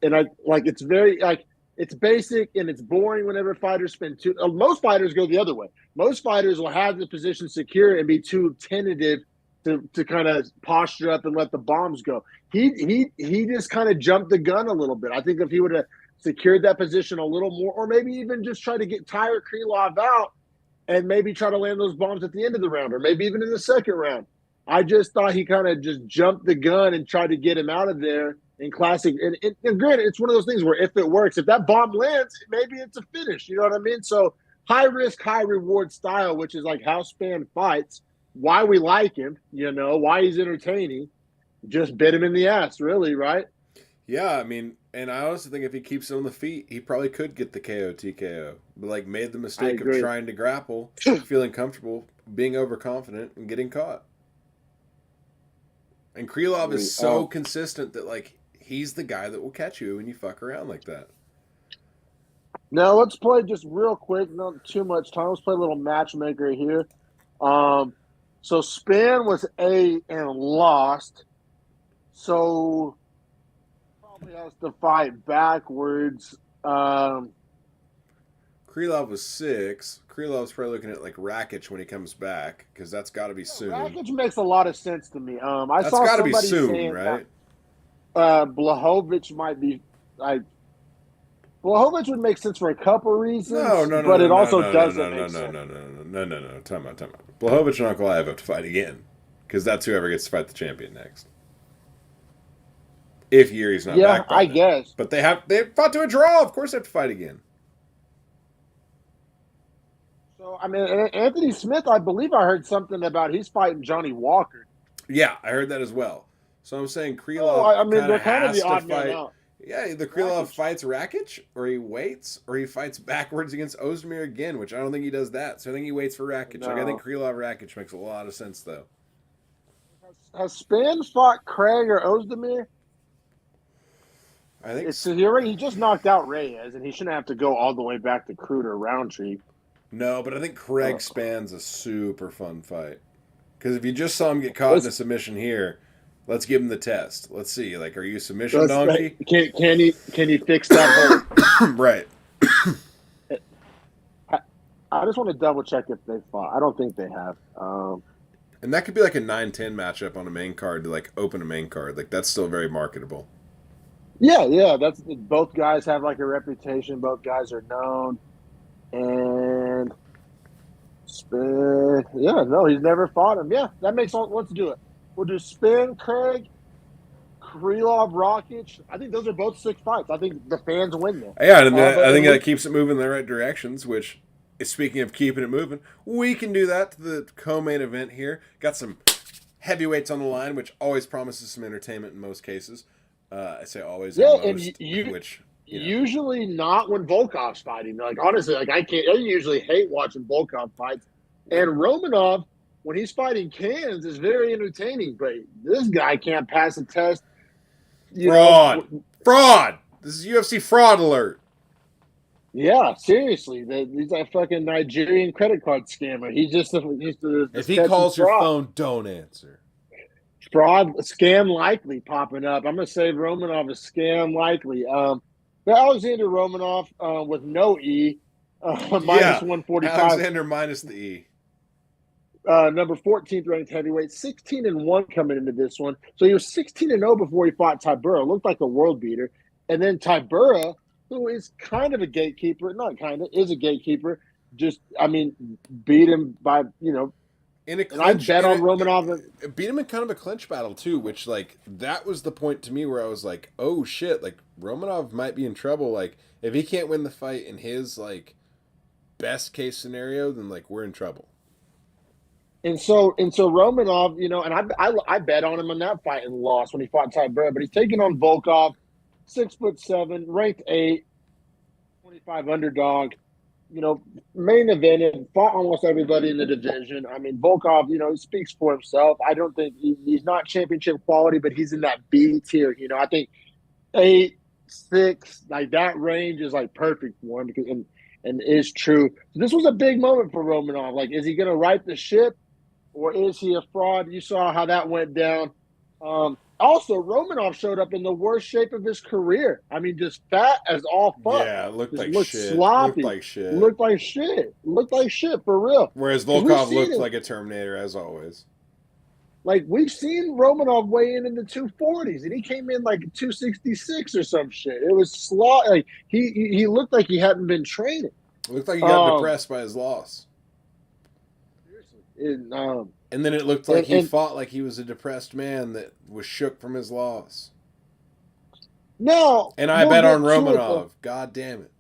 And it's very, like, it's basic and it's boring whenever fighters spend too. Most fighters go the other way. Most fighters will have the position secure and be too tentative to kind of posture up and let the bombs go. He just kind of jumped the gun a little bit. I think if he would have secured that position a little more, or maybe even just try to tire Krylov out and maybe try to land those bombs at the end of the round, or maybe even in the second round. I just thought he kind of just jumped the gun and tried to get him out of there in classic. And granted, it's one of those things where if it works, if that bomb lands, maybe it's a finish. You know what I mean? So high risk, high reward style, which is like how Spann fights, why we like him, why he's entertaining. Just bit him in the ass, really, right? Yeah, I mean, and I also think if he keeps it on the feet, he probably could get the KO TKO. But, like, made the mistake of trying to grapple, feeling comfortable, being overconfident, and getting caught. And Krylov is so consistent that, like, he's the guy that will catch you when you fuck around like that. Now, let's play just real quick, not too much time. Let's play a little matchmaker here. So Spann was A and lost. So probably has to fight backwards. Krylov was 6. Krylov's probably looking at like Rakic when he comes back, because that's got to be soon. Rakic makes a lot of sense to me. That's got to be soon, right? Blachowicz might be like. Blachowicz would make sense for a couple reasons, but it also doesn't make sense. No. Time out. Blachowicz and Ankalaev have to fight again, because that's whoever gets to fight the champion next. If Yuri's not back by then. Guess. But they fought to a draw. Of course they have to fight again. So, I mean, Anthony Smith, I believe I heard something about he's fighting Johnny Walker. Yeah, I heard that as well. So I'm saying Oh, Krylov I mean, kind they're of kind of has the to odd man fight. out. Yeah, either Krylov Rakic. fights Rakic, or he waits, or he fights backwards against Ozdemir again, which I don't think he does that. So I think he waits for Rakic. No. Like I think Krylov Rakic makes a lot of sense though. Has Spann fought Craig or Ozdemir? I think So he just knocked out Reyes, and he shouldn't have to go all the way back to Crude or Roundtree. no, but I think Craig Spann's a super fun fight. Because if you just saw him get caught in a submission here, let's give him the test. Let's see. Like, are you a submission donkey? Can he fix that hole? Right. I just want to double check if they fought. I don't think they have. And that could be like a 9-10 matchup on a main card to like open a main card. Like that's still very marketable. Yeah. That's both guys have like a reputation. Both guys are known, and Spann. Yeah, no, he's never fought him. Yeah, that makes all. Let's do it. We'll do Spann, Craig, Krylov, Rakic. I think those are both 6 fights. I think the fans win them. Yeah, I think that keeps it moving in the right directions, which, speaking of keeping it moving, we can do that to the co-main event here. Got some heavyweights on the line, which always promises some entertainment in most cases. I say always, yeah, most, and which... Usually not when Volkov's fighting. Like, honestly, like I usually hate watching Volkov fights. And Romanov, when he's fighting cans, is very entertaining. But this guy can't pass a test. Fraud! This is UFC fraud alert. Yeah, seriously. He's a fucking Nigerian credit card scammer. He's just if he calls your phone, don't answer. Fraud, scam likely popping up. I'm going to say Romanov is scam likely. But Alexandr Romanov with no E, minus 145. Alexandr minus the E. Number 14th ranked heavyweight, 16-1 coming into this one. So he was 16-0 before he fought Tybura. Looked like a world beater. And then Tybura, who is kind of a gatekeeper, not kind of, is a gatekeeper, beat him by, In a clinch, and I bet on Romanov. Beat him in kind of a clinch battle, too, which, like, that was the point to me where I was like, oh, shit, like, Romanov might be in trouble. Like, if he can't win the fight in his, like, best-case scenario, then, like, we're in trouble. And so Romanov, and I bet on him in that fight and lost when he fought Tybura, but he's taking on Volkov, 6'7", ranked 8, 25 underdog. Main evented, fought almost everybody in the division. I mean, Volkov, he speaks for himself. I don't think he's not championship quality, but he's in that B tier. I think 8, 6, like that range is like perfect for him because and is true. So this was a big moment for Romanov. Like, is he going to right the ship, or is he a fraud? You saw how that went down. Also, Romanov showed up in the worst shape of his career. I mean, just fat as all fuck. Yeah, looked shit. Sloppy. Looked like shit, for real. Whereas Volkov looked like a Terminator, as always. Like, we've seen Romanov weigh in the 240s, and he came in like 266 or some shit. It was like he looked like he hadn't been training. It looked like he got depressed by his loss. And then it looked like he fought like he was a depressed man that was shook from his loss. No. And I bet on Romanov. God damn it.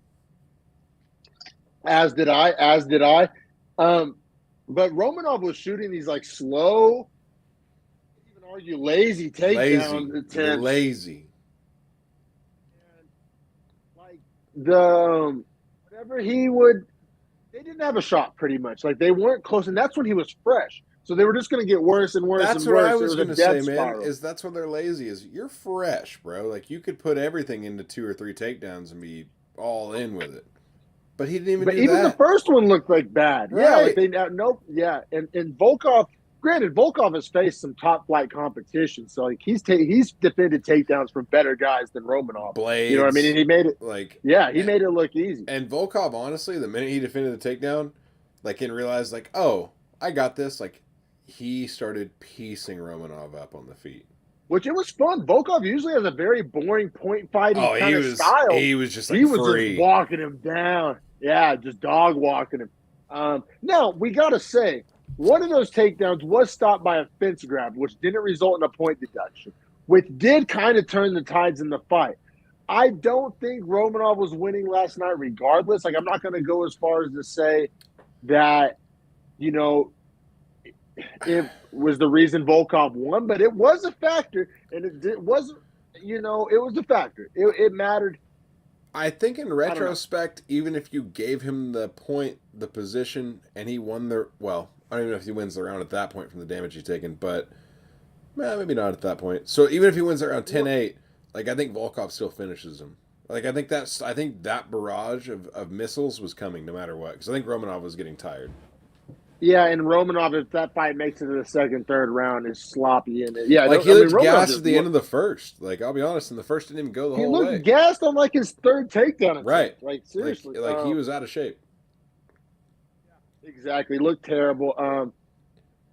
As did I. But Romanov was shooting these like slow, even argue lazy takedowns. Lazy. And like whatever he would, they didn't have a shot pretty much. Like they weren't close, and that's when he was fresh. So they were just going to get worse and worse. That's and what worse. I was going to say, man. Is that's when they're lazy? Is you're fresh, bro. Like you could put everything into 2 or 3 takedowns and be all in with it. But he didn't even. But even the first one looked like bad. Right. Yeah, like they nope. Yeah, and Volkov. Granted, Volkov has faced some top flight competition, so like he's defended takedowns from better guys than Romanov. Blades, you know what I mean? And he made it made it look easy. And Volkov, honestly, the minute he defended the takedown, like and realized like, oh, I got this. Like he started piecing Romanov up on the feet. Which it was fun. Volkov usually has a very boring point fighting kind of style. He was just like he was just walking him down. Yeah, just dog walking him. Now we gotta say, one of those takedowns was stopped by a fence grab, which didn't result in a point deduction, which did kind of turn the tides in the fight. I don't think Romanov was winning last night regardless. Like, I'm not going to go as far as to say that, you know, it was the reason Volkov won, but it was a factor, and it wasn't, you know, it was a factor. It mattered. I think in retrospect, even if you gave him the point, the position, and he won the, well, I don't even know if he wins the round at that point from the damage he's taken, but maybe not at that point. So even if he wins the round 10-8, like I think Volkov still finishes him. Like I think that barrage of missiles was coming no matter what, because I think Romanov was getting tired. Yeah, and Romanov, if that fight makes it to the second, third round, is sloppy in it. Yeah, like he looked gassed at the end of the first. Like I'll be honest, in the first didn't even go the whole way. He looked gassed on like his third takedown. Right. Like seriously, like he was out of shape. Exactly, looked terrible.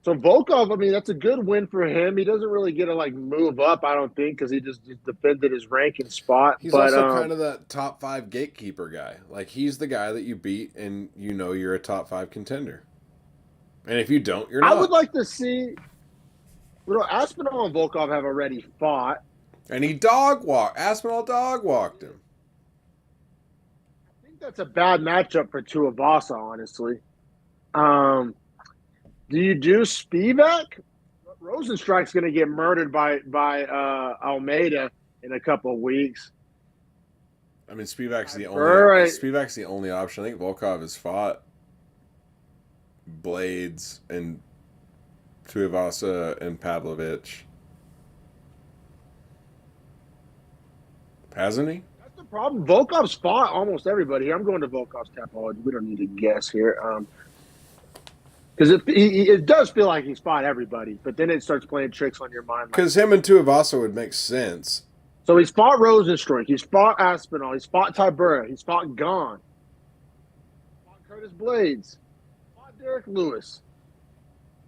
So Volkov, I mean, that's a good win for him. He doesn't really get to like move up, I don't think, because he just defended his ranking spot. He's also kind of that top 5 gatekeeper guy. Like he's the guy that you beat, and you know you're a top 5 contender. And if you don't, you're not. I would like to see, Aspinall and Volkov have already fought. And he Aspinall dog walked him. I think that's a bad matchup for Tuivasa, honestly. Do you do Spivak? Rosenstrike's going to get murdered by Almeida in a couple of weeks. I mean, Spivak's the only option. I think Volkov has fought Blades and Tuivasa and Pavlovich. Hasn't he? That's the problem. Volkov's fought almost everybody. I'm going to Volkov's Tapology. We don't need to guess here. Because it does feel like he's fought everybody, but then it starts playing tricks on your mind. Because him and Tuivasa would make sense. So he's fought Rosenstrike. He's fought Aspinall. He's fought Tybura. He's fought Gahn. Fought Curtis Blades. Fought Derek Lewis.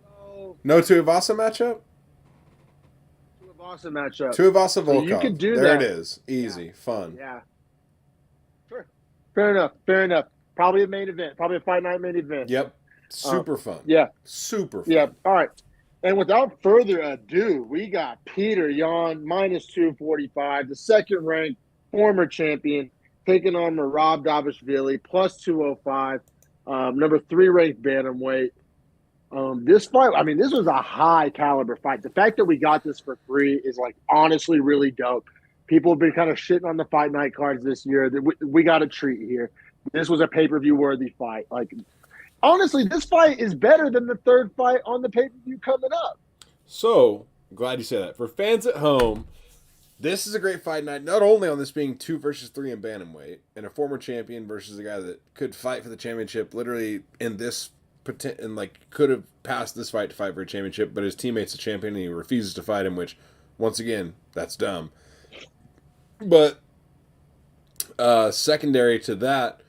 So, no Tuivasa matchup? Tuivasa Volkov. So you can do there that. It is. Easy. Fun. Yeah. Sure. Fair enough. Probably a main event. Probably a fight night main event. Yep. Super fun. Yeah. Super fun. Yeah. All right. And without further ado, we got Peter Yan minus 245, the second ranked former champion, taking on Merab Dvalishvili plus 205, number 3 ranked bantamweight. This fight, I mean, this was a high caliber fight. The fact that we got this for free is like honestly really dope. People have been kind of shitting on the fight night cards this year. We got a treat here. This was a pay-per-view worthy fight. Like, honestly, this fight is better than the third fight on the pay-per-view coming up. So, glad you said that. For fans at home, this is a great fight night, not only on this being 2 versus 3 in bantamweight, and a former champion versus a guy that could fight for the championship literally in this, and like could have passed this fight to fight for a championship, but his teammate's a champion and he refuses to fight him, which, once again, that's dumb. But, secondary to that,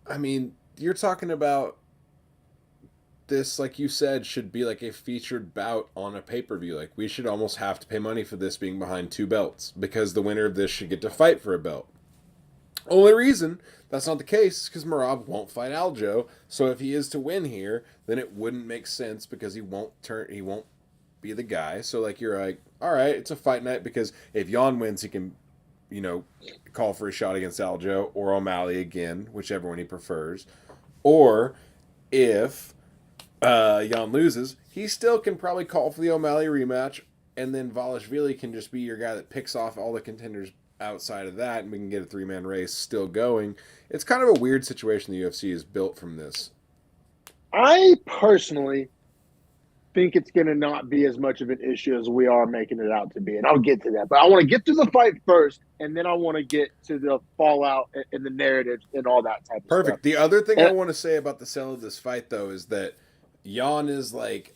I mean, you're talking about this, like you said, should be like a featured bout on a pay-per-view. Like, we should almost have to pay money for this being behind 2 belts, because the winner of this should get to fight for a belt. Only reason that's not the case is because Merab won't fight Aljo, so if he is to win here, then it wouldn't make sense because he won't be the guy. So, like, you're like, all right, it's a fight night, because if Yan wins, he can, you know, call for a shot against Aljo or O'Malley again, whichever one he prefers. Or if Yan loses, he still can probably call for the O'Malley rematch, and then Dvalishvili can just be your guy that picks off all the contenders outside of that, and we can get a 3-man race still going. It's kind of a weird situation the UFC is built from this. I personally think it's going to not be as much of an issue as we are making it out to be, and I'll get to that. But I want to get to the fight first, and then I want to get to the fallout and the narrative and all that type of stuff. Perfect. The other thing I want to say about the sell of this fight, though, is that Yan is like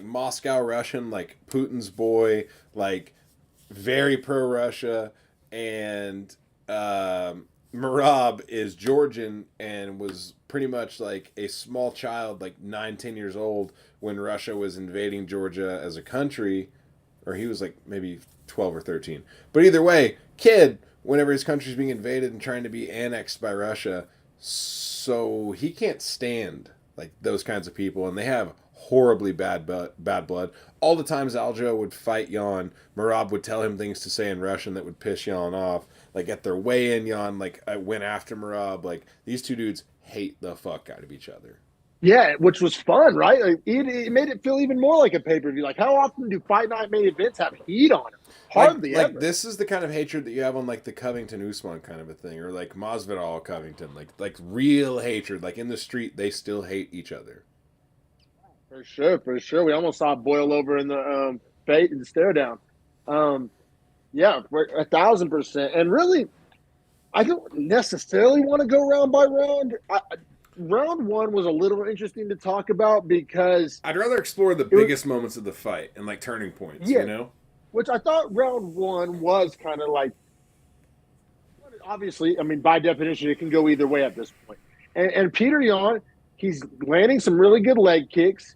Moscow Russian, like Putin's boy, like very pro-Russia, and Merab is Georgian and was pretty much like a small child, like 9-10 years old, when Russia was invading Georgia as a country, or he was like maybe 12 or 13. But either way, kid, whenever his country's being invaded and trying to be annexed by Russia, so he can't stand like those kinds of people, and they have horribly bad blood. All the times Aljo would fight Yan, Merab would tell him things to say in Russian that would piss Yan off. Like at their weigh-in, Yan like went after Merab. Like these two dudes hate the fuck out of each other. Yeah, which was fun, right? Like, it made it feel even more like a pay-per-view. Like, how often do Fight Night main events have heat on them? Hardly like ever. This is the kind of hatred that you have on like the Covington Usman kind of a thing, or like Masvidal Covington, like real hatred. Like in the street, they still hate each other. For sure. We almost saw it boil over in the fate and stare down. Yeah, 1,000%. And really, I don't necessarily want to go round by round. Round one was a little interesting to talk about because I'd rather explore the biggest moments of the fight and like turning points, yeah, you know? Which I thought round one was kind of like, obviously, I mean, by definition, it can go either way at this point. And Peter Yan, he's landing some really good leg kicks.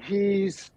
He's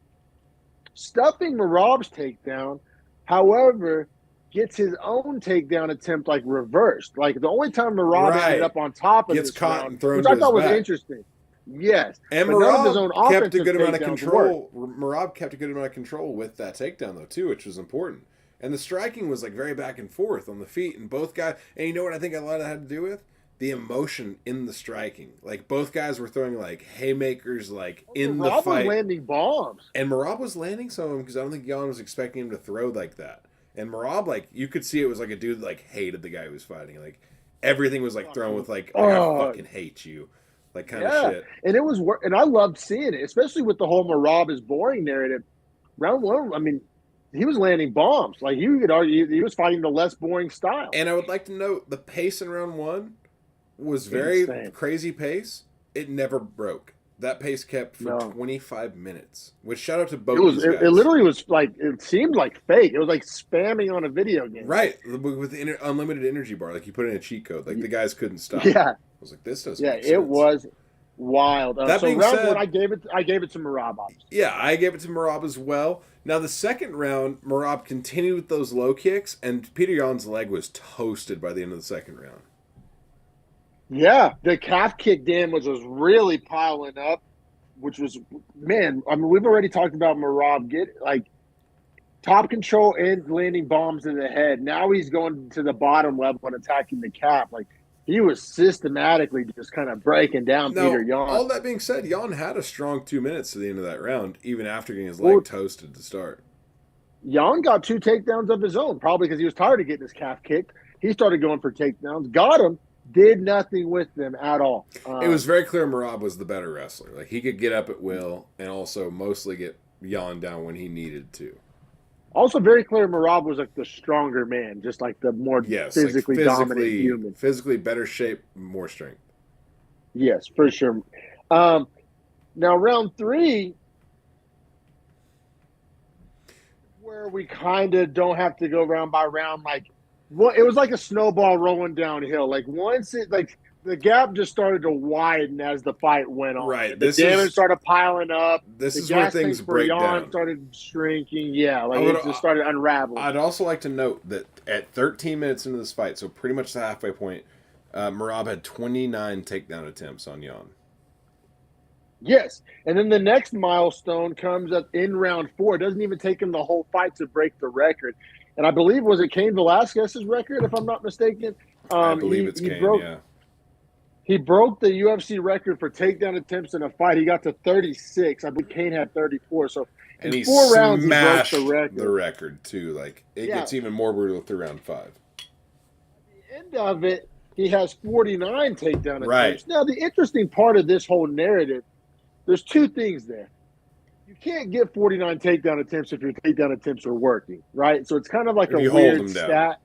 stuffing Merab's takedown. However, gets his own takedown attempt like reversed. Like the only time Merab ended up on top of gets this caught round, and thrown which to I thought his was back. interesting. Yes, and Merab kept a good amount of control. Merab kept a good amount of control with that takedown though too, which was important. And the striking was like very back and forth on the feet, and both guys. And you know what I think a lot of that had to do with? The emotion in the striking. Like both guys were throwing like haymakers, like in the fight. Merab was landing bombs, and Merab was landing some of them because I don't think Yan was expecting him to throw like that. And Merab, like you could see, it was like a dude that, like hated the guy who was fighting. Like everything was like thrown with like I fucking hate you, like kind of shit. And it was, and I loved seeing it, especially with the whole Merab is boring narrative. Round one, I mean, he was landing bombs. Like you could argue he was fighting the less boring style. And I would like to note the pace in round one was very crazy pace. It never broke. That pace kept for 25 minutes. Which shout out to both these guys. It literally was like, it seemed like fake. It was like spamming on a video game. Right. With the unlimited energy bar. Like you put in a cheat code. Like the guys couldn't stop. Yeah. I was like, this doesn't make sense. It was wild. That so being round said, one, I gave it to Merab. Obviously. Yeah, I gave it to Merab as well. Now the second round, Merab continued with those low kicks, and Peter Yan's leg was toasted by the end of the second round. Yeah, the calf kick damage was really piling up, which was, man, I mean, we've already talked about Merab get like top control and landing bombs in the head. Now he's going to the bottom level and attacking the calf. Like he was systematically just kind of breaking down Peter Yan. All that being said, Yan had a strong 2 minutes to the end of that round, even after getting his leg toasted to start. Yan got 2 takedowns of his own, probably because he was tired of getting his calf kicked. He started going for takedowns, got him, did nothing with them at all. It was very clear Merab was the better wrestler. Like he could get up at will and also mostly get Yan down when he needed to. Also very clear Merab was like the stronger man, just like the more physically dominant human. Physically better shape, more strength. Yes, for sure. Now round 3, where we kind of don't have to go round by round, like, well, it was like a snowball rolling downhill. Like once it, like the gap just started to widen as the fight went on. Right. The damage started piling up. This is where things break down. Started shrinking. Yeah, like it just started unraveling. I'd also like to note that at 13 minutes into this fight, so pretty much the halfway point, Merab had 29 takedown attempts on Yan. Yes, and then the next milestone comes up in round 4. It doesn't even take him the whole fight to break the record. And I believe, was it Cain Velasquez's record, if I'm not mistaken? I believe it's Cain, yeah. He broke the UFC record for takedown attempts in a fight. He got to 36. I believe Cain had 34. So in 4 rounds, he broke the record. Too. Like, it gets even more brutal through round 5. At the end of it, he has 49 takedown attempts. Right. Now, the interesting part of this whole narrative, there's 2 things there. You can't get 49 takedown attempts if your takedown attempts are working, right? So it's kind of like a weird stat.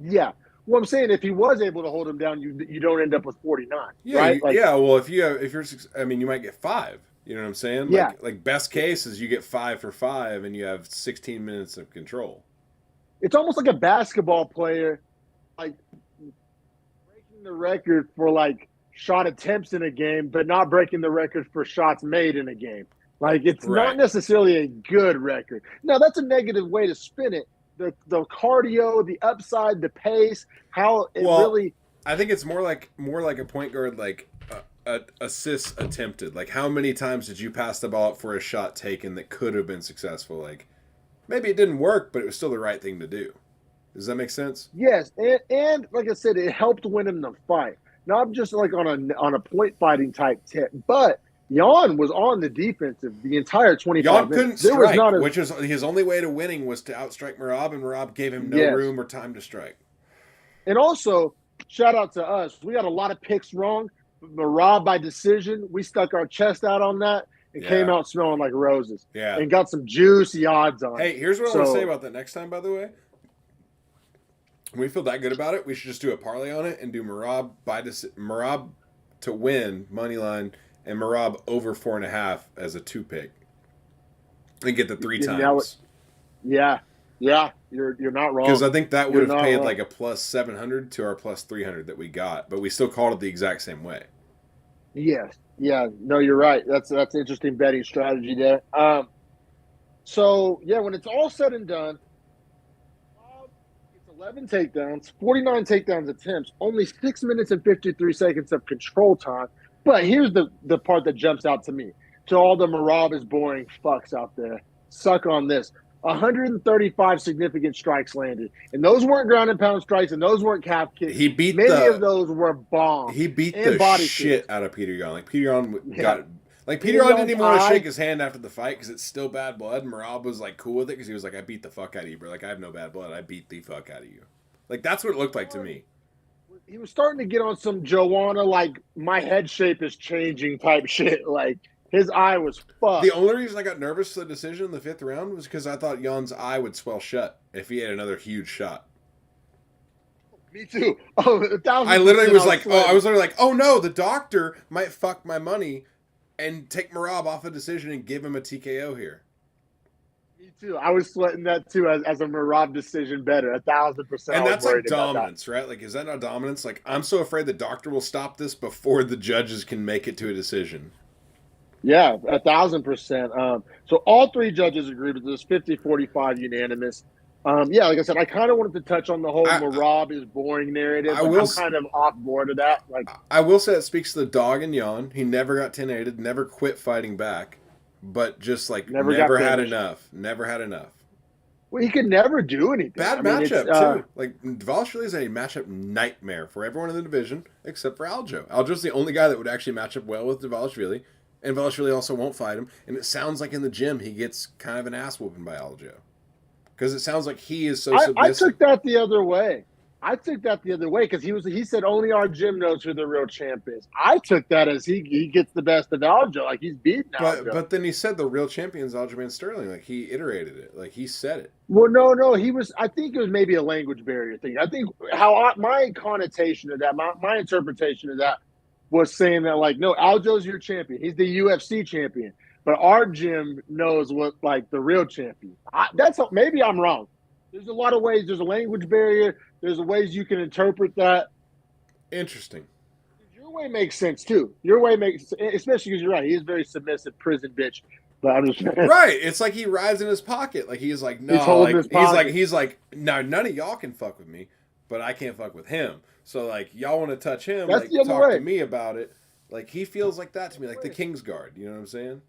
Yeah. Well, I'm saying if he was able to hold him down, you don't end up with 49, right? Well, if you're, I mean, you might get 5. You know what I'm saying? Yeah. Like best case is you get 5 for 5, and you have 16 minutes of control. It's almost like a basketball player, like breaking the record for like shot attempts in a game, but not breaking the record for shots made in a game. Like it's not necessarily a good record. Now that's a negative way to spin it. The cardio, the upside, the pace, how it really. I think it's more like a point guard, like assists attempted. Like how many times did you pass the ball up for a shot taken that could have been successful? Like maybe it didn't work, but it was still the right thing to do. Does that make sense? Yes, and like I said, it helped win him the fight. not just like on a point fighting type tip, but Jan was on the defensive the entire 25 Jan minutes. couldn't strike, which is his only way to winning was to outstrike Merab, and Merab gave him no room or time to strike. And also, shout out to us. We got a lot of picks wrong. Merab by decision. We stuck our chest out on that and came out smelling like roses. Yeah. And got some juicy odds on it. Hey, here's what I want to say about that next time, by the way. When we feel that good about it, we should just do a parlay on it and do Merab to win, money line, and Merab over 4.5 as a 2-pick. And get the 3 times. Yeah, you're not wrong. Because I think that would have paid like a plus 700 to our plus 300 that we got, but we still called it the exact same way. Yes. Yeah. No, you're right. That's an interesting betting strategy there. So yeah, when it's all said and done, it's 11 takedowns, 49 takedowns attempts, only 6 minutes and 53 seconds of control time. But here's the part that jumps out to me. To all the Merab is boring fucks out there, suck on this. 135 significant strikes landed. And those weren't ground and pound strikes, and those weren't calf kicks. Many of those were bombs. He beat the shit out of Peter Yan. Like, Peter Yan Peter Yan didn't even want to shake his hand after the fight because it's still bad blood. And Merab was, like, cool with it because he was like, I beat the fuck out of you, bro. Like, I have no bad blood. I beat the fuck out of you. Like, that's what it looked like to me. He was starting to get on some Joanna, like, my head shape is changing type shit. Like, his eye was fucked. The only reason I got nervous for the decision in the 5th round was because I thought Jan's eye would swell shut if he had another huge shot. Me too. Oh, I literally was like, oh no, the doctor might fuck my money and take Merab off a decision and give him a TKO here. Me too. I was sweating that too as a Merab decision better, 1,000%. And that's like dominance, right? Like, is that not dominance? Like, I'm so afraid the doctor will stop this before the judges can make it to a decision. Yeah, 1,000%. So all 3 judges agreed with this, 50-45 unanimous. Yeah, like I said, I kind of wanted to touch on the whole Merab is boring narrative. I'm kind of off board of that. Like, I will say it speaks to the dog in Jan. He never got 10-8'd, never quit fighting back, but just like never had enough. Never had enough. Well, he could never do anything. Bad matchup, too. Like, Dvalishvili is a matchup nightmare for everyone in the division except for Aljo. Aljo's the only guy that would actually match up well with Dvalishvili. And Dvalishvili also won't fight him. And it sounds like in the gym he gets kind of an ass whooping by Aljo. Because it sounds like he is so submissive. I took that the other way. Because he said only our gym knows who the real champ is. I took that as he gets the best of Aljo. Like, he's beaten Aljo. But then he said the real champion is Aljamain Sterling. Like, he iterated it. Like, he said it. Well, no. I think it was maybe a language barrier thing. I think my connotation of that, my interpretation of that was saying that, like, no, Aljo's your champion. He's the UFC champion. But our gym knows what, like, the real champion. Maybe I'm wrong. There's a lot of ways. There's a language barrier. There's ways you can interpret that. Interesting. Your way makes sense, too. Your way makes, especially because you're right. He is very submissive, prison bitch. But I'm just right. It's like he rides in his pocket. Like, he's like, no. He's like, no, none of y'all can fuck with me, but I can't fuck with him. So, like, y'all want to touch him, like, talk to me about it. Like, he feels like that to me, like the Kingsguard. You know what I'm saying?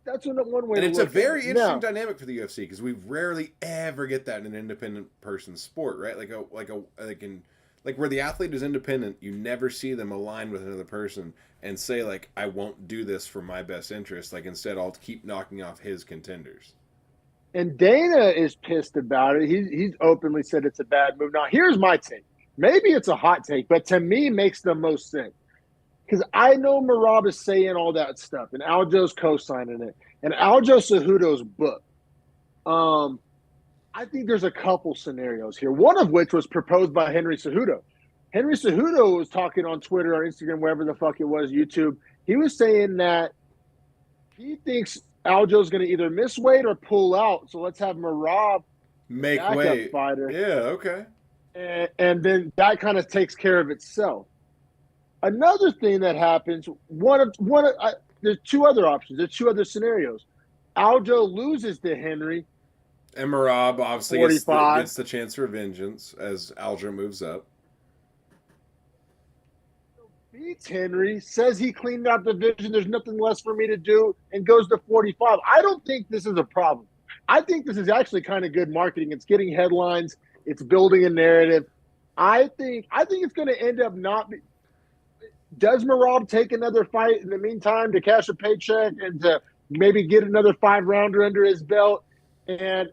That's one way. And it's a very interesting dynamic for the UFC because we rarely ever get that in an independent person's sport, right? Like where the athlete is independent, you never see them align with another person and say, like, I won't do this for my best interest. Like, instead, I'll keep knocking off his contenders. And Dana is pissed about it. He's openly said it's a bad move. Now, here's my take. Maybe it's a hot take, but to me, makes the most sense. Because I know Merab is saying all that stuff, and Aljo's co-signing it, and Aljo Cejudo's book. I think there's a couple scenarios here, one of which was proposed by Henry Cejudo. Henry Cejudo was talking on Twitter or Instagram, wherever the fuck it was, YouTube. He was saying that he thinks Aljo's going to either miss weight or pull out, so let's have Merab make weight fighter. Yeah, okay. And then that kind of takes care of itself. Another thing that happens, there's 2 other options. There's 2 other scenarios. Aljo loses to Henry. And Merab obviously gets the chance for vengeance as Aljo moves up. Beats Henry, says he cleaned out the division, there's nothing less for me to do, and goes to 45. I don't think this is a problem. I think this is actually kind of good marketing. It's getting headlines. It's building a narrative. I think it's going to end up not Does Merab take another fight in the meantime to cash a paycheck and to maybe get another 5-rounder under his belt? And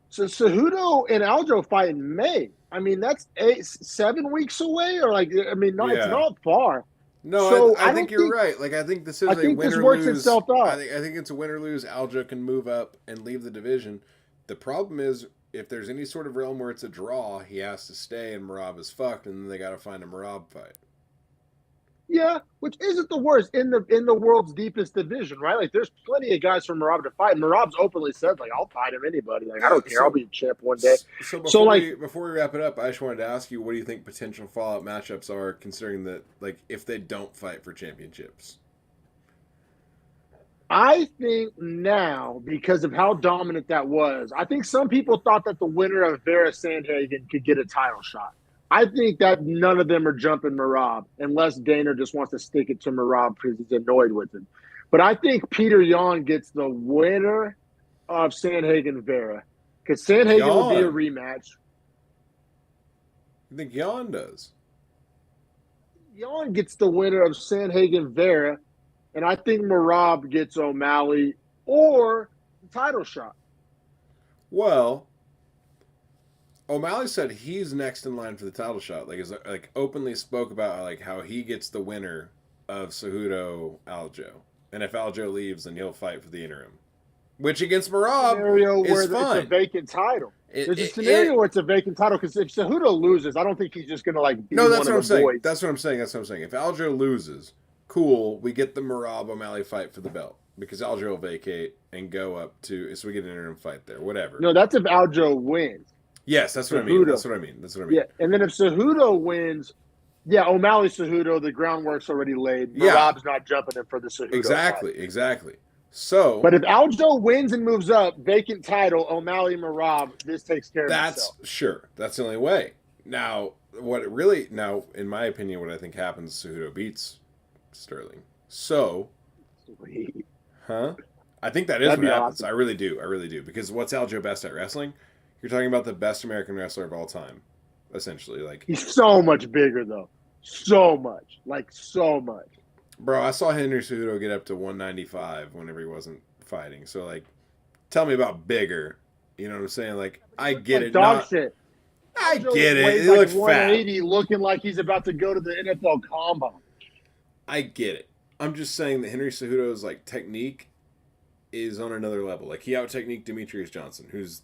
so Cejudo and Aljo fight in May. I mean, that's 7 weeks away, or it's not far. No, so I think you're right. Like, I think this is a win or lose. Itself out. I think it's a win or lose. Aljo can move up and leave the division. The problem is, if there's any sort of realm where it's a draw, he has to stay, and Merab is fucked, and then they got to find a Merab fight. Yeah, which isn't the worst in the world's deepest division, right? Like, there's plenty of guys for Merab to fight. And Merab's openly said, like, I'll fight him anybody. Like, I don't care. I'll be a champ one day. So before we wrap it up, I just wanted to ask you, what do you think potential fallout matchups are, considering that, like, if they don't fight for championships? I think now, because of how dominant that was, I think some people thought that the winner of Vera Sandhagen could get a title shot. I think that none of them are jumping Merab unless Dana just wants to stick it to Merab because he's annoyed with him. But I think Peter Yan gets the winner of Sandhagen Vera because Sandhagen will be a rematch. I think Yan does. Yan gets the winner of Sandhagen Vera, and I think Merab gets O'Malley or the title shot. Well, O'Malley said he's next in line for the title shot. Like openly spoke about like how he gets the winner of Cejudo Aljo, and if Aljo leaves, then he'll fight for the interim, which against Merab is fine. It's a vacant title. There's a scenario where it's a vacant title because if Cejudo loses, I don't think he's just going to like. Be that's what I'm saying. Boys. That's what I'm saying. If Aljo loses, cool, we get the Merab O'Malley fight for the belt because Aljo will vacate and go up to, so we get an interim fight there. Whatever. No, that's if Aljo wins. Yes, that's what I mean. That's what I mean. Yeah, and then if Cejudo wins, O'Malley Cejudo, the groundwork's already laid. Merab's not jumping in for the Cejudo. Exactly. So, but if Aljo wins and moves up, vacant title, O'Malley Merab, this takes care of itself. Sure. That's the only way. Now, in my opinion, what I think happens, Cejudo beats Sterling. So, sweet. Huh? I think that is what happens. Awesome. I really do. Because what's Aljo best at wrestling? You're talking about the best American wrestler of all time, essentially. Like, he's so much bigger, though. So much. Bro, I saw Henry Cejudo get up to 195 whenever he wasn't fighting. So, like, tell me about bigger. You know what I'm saying? Like, I get it. Dog shit. I get it. He looks 180, fat. Looking like he's about to go to the NFL Combine. I get it. I'm just saying that Henry Cejudo's, like, technique is on another level. Like, he out-techniqued Demetrius Johnson, who's,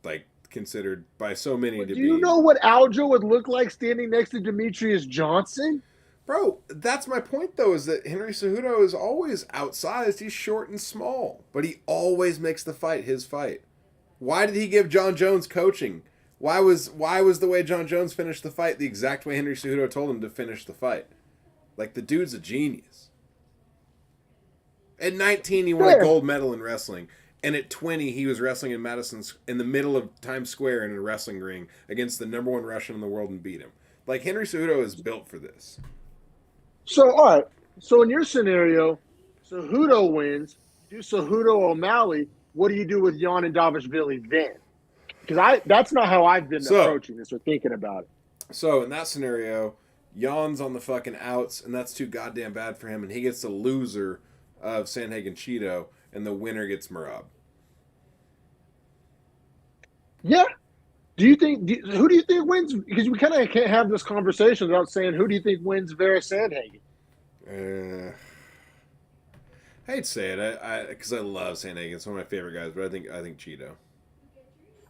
like, considered by so many to be. Do you know what Aljo would look like standing next to Demetrius Johnson? Bro, that's my point, though, is that Henry Cejudo is always outsized. He's short and small, but he always makes the fight his fight. Why did he give John Jones coaching? Why was the way John Jones finished the fight the exact way Henry Cejudo told him to finish the fight? Like, the dude's a genius. At 19, he won a gold medal in wrestling. And at 20, he was wrestling in the middle of Times Square in a wrestling ring against the number one Russian in the world and beat him. Like, Henry Cejudo is built for this. So, all right. So, in your scenario, Cejudo wins. Do Cejudo O'Malley. What do you do with Yan and Dvalishvili then? Because that's not how I've been approaching this or thinking about it. So, in that scenario, Jan's on the fucking outs, and that's too goddamn bad for him, and he gets the loser of Sandhagen Cheeto, and the winner gets Merab. Yeah. Who do you think wins? Because we kind of can't have this conversation without saying who do you think wins Vera Sandhagen? I hate to say it, because I love Sandhagen. It's one of my favorite guys, but I think Cheeto.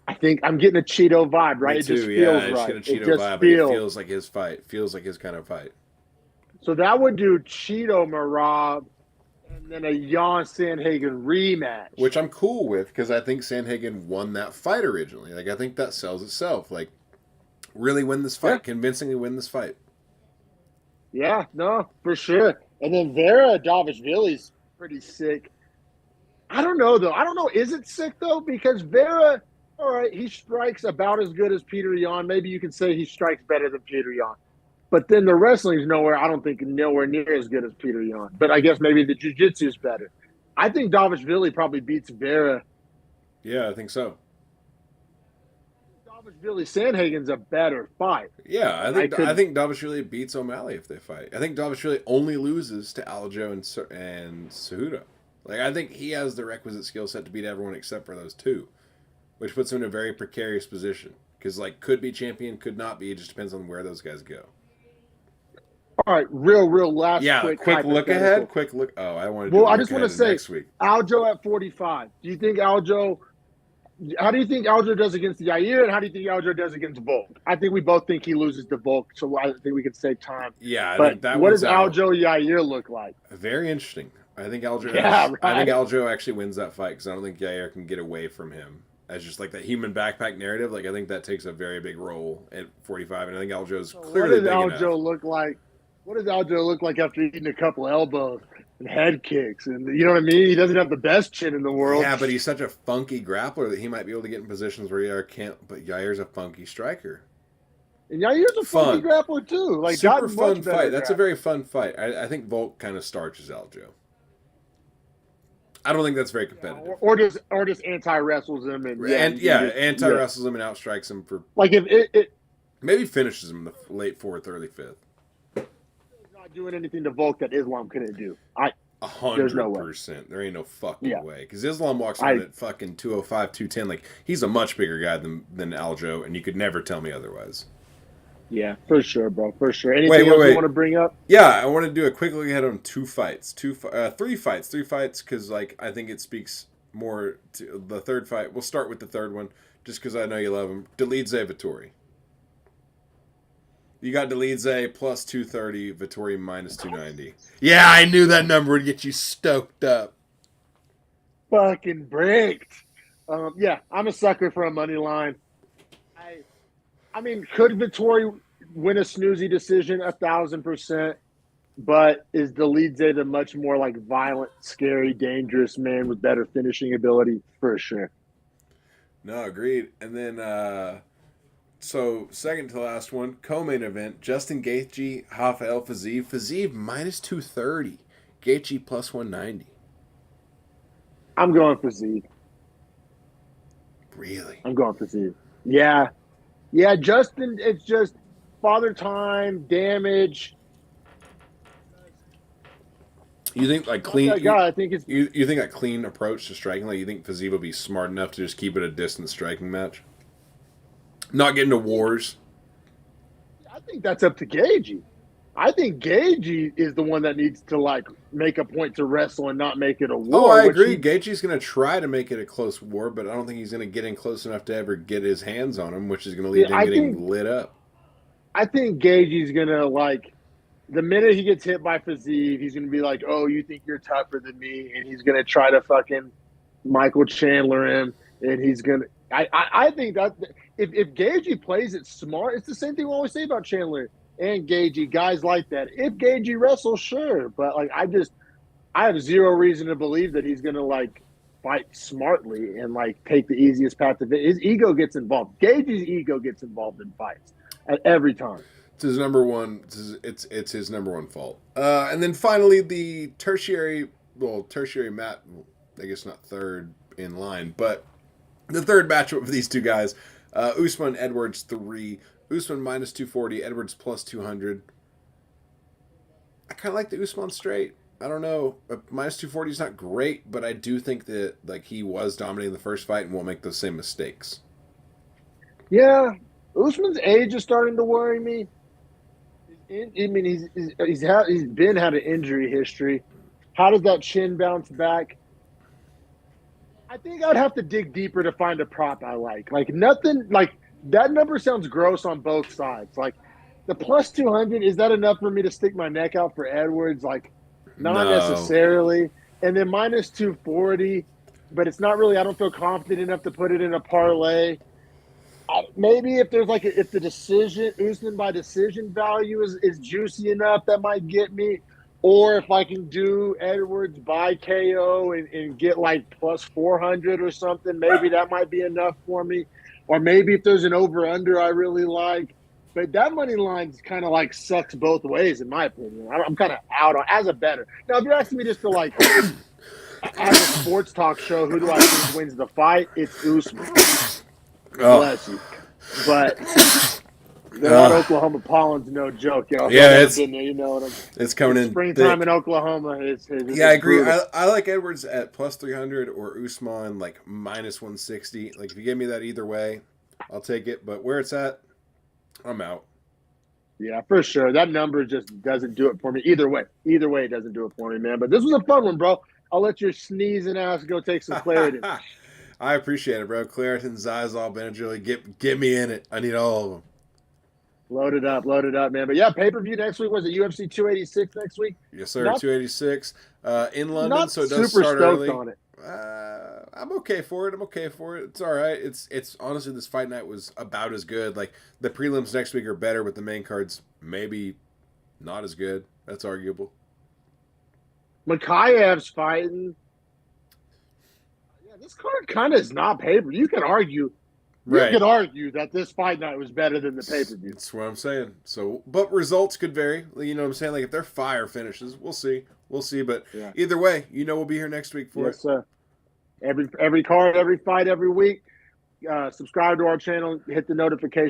I think I'm getting a Cheeto vibe, right? Me too, it just feels I right. Just get a Cheeto vibe. But it feels like his fight. Feels like his kind of fight. So that would do Cheeto Merab and then a Yan Sandhagen rematch. Which I'm cool with because I think Sandhagen won that fight originally. Like, I think that sells itself. Like, really win this fight. Convincingly win this fight. Yeah, no, for sure. And then Vera Dvalishvili's pretty sick. I don't know, though. I don't know. Is it sick, though? Because Vera, all right, he strikes about as good as Peter Yan. Maybe you can say he strikes better than Peter Yan. But then the wrestling's nowhere near as good as Peter Yan. But I guess maybe the jiu-jitsu is better. I think Dvalishvili probably beats Vera. Yeah, I think so. Dvalishvili Sandhagen's a better fight. Yeah, I think Dvalishvili beats O'Malley if they fight. I think Dvalishvili only loses to Aljo and Cejudo. Like I think he has the requisite skill set to beat everyone except for those two, which puts him in a very precarious position. Because like could be champion, could not be. It just depends on where those guys go. All right, real last. Yeah, quick look ahead. Quick look. Oh, I want to. Well, I just want to say next week. Aljo at 45. Do you think Aljo? How do you think Aljo does against Yair, and how do you think Aljo does against Volk? I think we both think he loses to Volk, so I think we can save time. Yeah, but what does Aljo Yair look like? Very interesting. I think Aljo. Yeah, right. I think Aljo actually wins that fight because I don't think Yair can get away from him as just like that human backpack narrative. Like I think that takes a very big role at 45, and I think Aljo's clearly big enough. What does Aljo look like? What does Aljo look like after eating a couple elbows and head kicks? And you know what I mean? He doesn't have the best chin in the world. Yeah, but he's such a funky grappler that he might be able to get in positions where Yair can't. But Yair's a funky striker. And Yair's a funky grappler too. Like super fun fight. That's a very fun fight. I think Volk kind of starches Aljo. I don't think that's very competitive. Yeah, or just anti wrestles him and anti wrestles him and outstrikes him for like if it maybe finishes him in the late fourth, early fifth. Not doing anything to Volk that Islam couldn't do. 100%. There ain't no fucking way. Because Islam walks around at fucking 205, 210. Like he's a much bigger guy than Aljo, and you could never tell me otherwise. Yeah, for sure, bro. For sure. Anything else you want to bring up? Yeah, I want to do a quick look ahead on three fights, because like I think it speaks more to the third fight. We'll start with the third one, just because I know you love him. Dvalishvili Vettori. You got Dvalishvili plus 230, Vettori minus 290. Yeah, I knew that number would get you stoked up. Fucking bricked. Yeah, I'm a sucker for a money line. I mean, could Vettori win a snoozy decision? 1,000%. But is Dvalishvili the much more like violent, scary, dangerous man with better finishing ability? For sure. No, agreed. And then, so second to last one, co-main event: Justin Gaethje, Rafael Fiziev. Fiziev minus 230, Gaethje plus 190. I'm going Fiziev. Really? I'm going Fiziev. Yeah. Yeah, Justin, it's just father time, damage. You think like clean? I think it's you think a clean approach to striking? Like you think Fiziev will be smart enough to just keep it a distant striking match, not get into wars? I think that's up to Gaethje. I think Gaethje is the one that needs to like make a point to wrestle and not make it a war. Oh, I agree. Gaethje's going to try to make it a close war, but I don't think he's going to get in close enough to ever get his hands on him, which is going to lead to him getting lit up. I think Gaethje's going to like the minute he gets hit by Fiziev, he's going to be like, "Oh, you think you're tougher than me?" And he's going to try to fucking Michael Chandler him, and he's going to. I think that if Gaethje plays it smart, it's the same thing we always say about Chandler and Gaethje, guys like that. If Gaethje wrestles, sure, but like I have zero reason to believe that he's gonna like fight smartly and like take the easiest path to it. His ego gets involved. Gaethje's ego gets involved in fights at every time. It's his number one. It's his number one fault. And then finally the tertiary mat. I guess not third in line, but the third matchup of these two guys. Usman Edwards 3. Usman minus 240, Edwards plus 200. I kind of like the Usman straight. I don't know. Minus 240 is not great, but I do think that like he was dominating the first fight and won't make those same mistakes. Yeah, Usman's age is starting to worry me. I mean, he's had an injury history. How does that chin bounce back? I think I'd have to dig deeper to find a prop I like. Like nothing like. That number sounds gross on both sides. Like, the plus 200, is that enough for me to stick my neck out for Edwards? Like, not necessarily. And then minus 240, but it's not really, I don't feel confident enough to put it in a parlay. Maybe if there's like, if the decision, Usman by decision value is juicy enough, that might get me. Or if I can do Edwards by KO and get like plus 400 or something, maybe that might be enough for me. Or maybe if there's an over-under I really like. But that money line kind of like sucks both ways, in my opinion. I'm kind of out on as a bettor. Now, if you're asking me just to like have a sports talk show, who do I think wins the fight? It's Usman. Bless you. But that Oklahoma pollen's no joke, yo. Yeah, it's been there, you know what it's coming in springtime in Oklahoma. Yeah, I agree. I like Edwards at plus 300 or Usman like minus 160. Like if you give me that either way, I'll take it. But where it's at, I'm out. Yeah, for sure. That number just doesn't do it for me. Either way, it doesn't do it for me, man. But this was a fun one, bro. I'll let your sneezing ass go take some Claritin. I appreciate it, bro. Claritin, Zysol, Benadryl, get me in it. I need all of them. Load it up, man. But yeah, pay-per-view next week. Was it UFC 286 next week? Yes, sir. 286 in London, not so it does super start stoked early. On it. I'm okay for it. It's all right. It's honestly, this fight night was about as good. Like the prelims next week are better, but the main cards maybe not as good. That's arguable. Makhayev's fighting. Yeah, this card kind of is not pay-per-view. You could argue that this fight night was better than the pay-per-view. That's what I'm saying. So, but results could vary. You know what I'm saying? Like if they're fire finishes, we'll see. But either way, we'll be here next week for it. Yes, sir. Every card, every fight, every week. Subscribe to our channel. Hit the notification.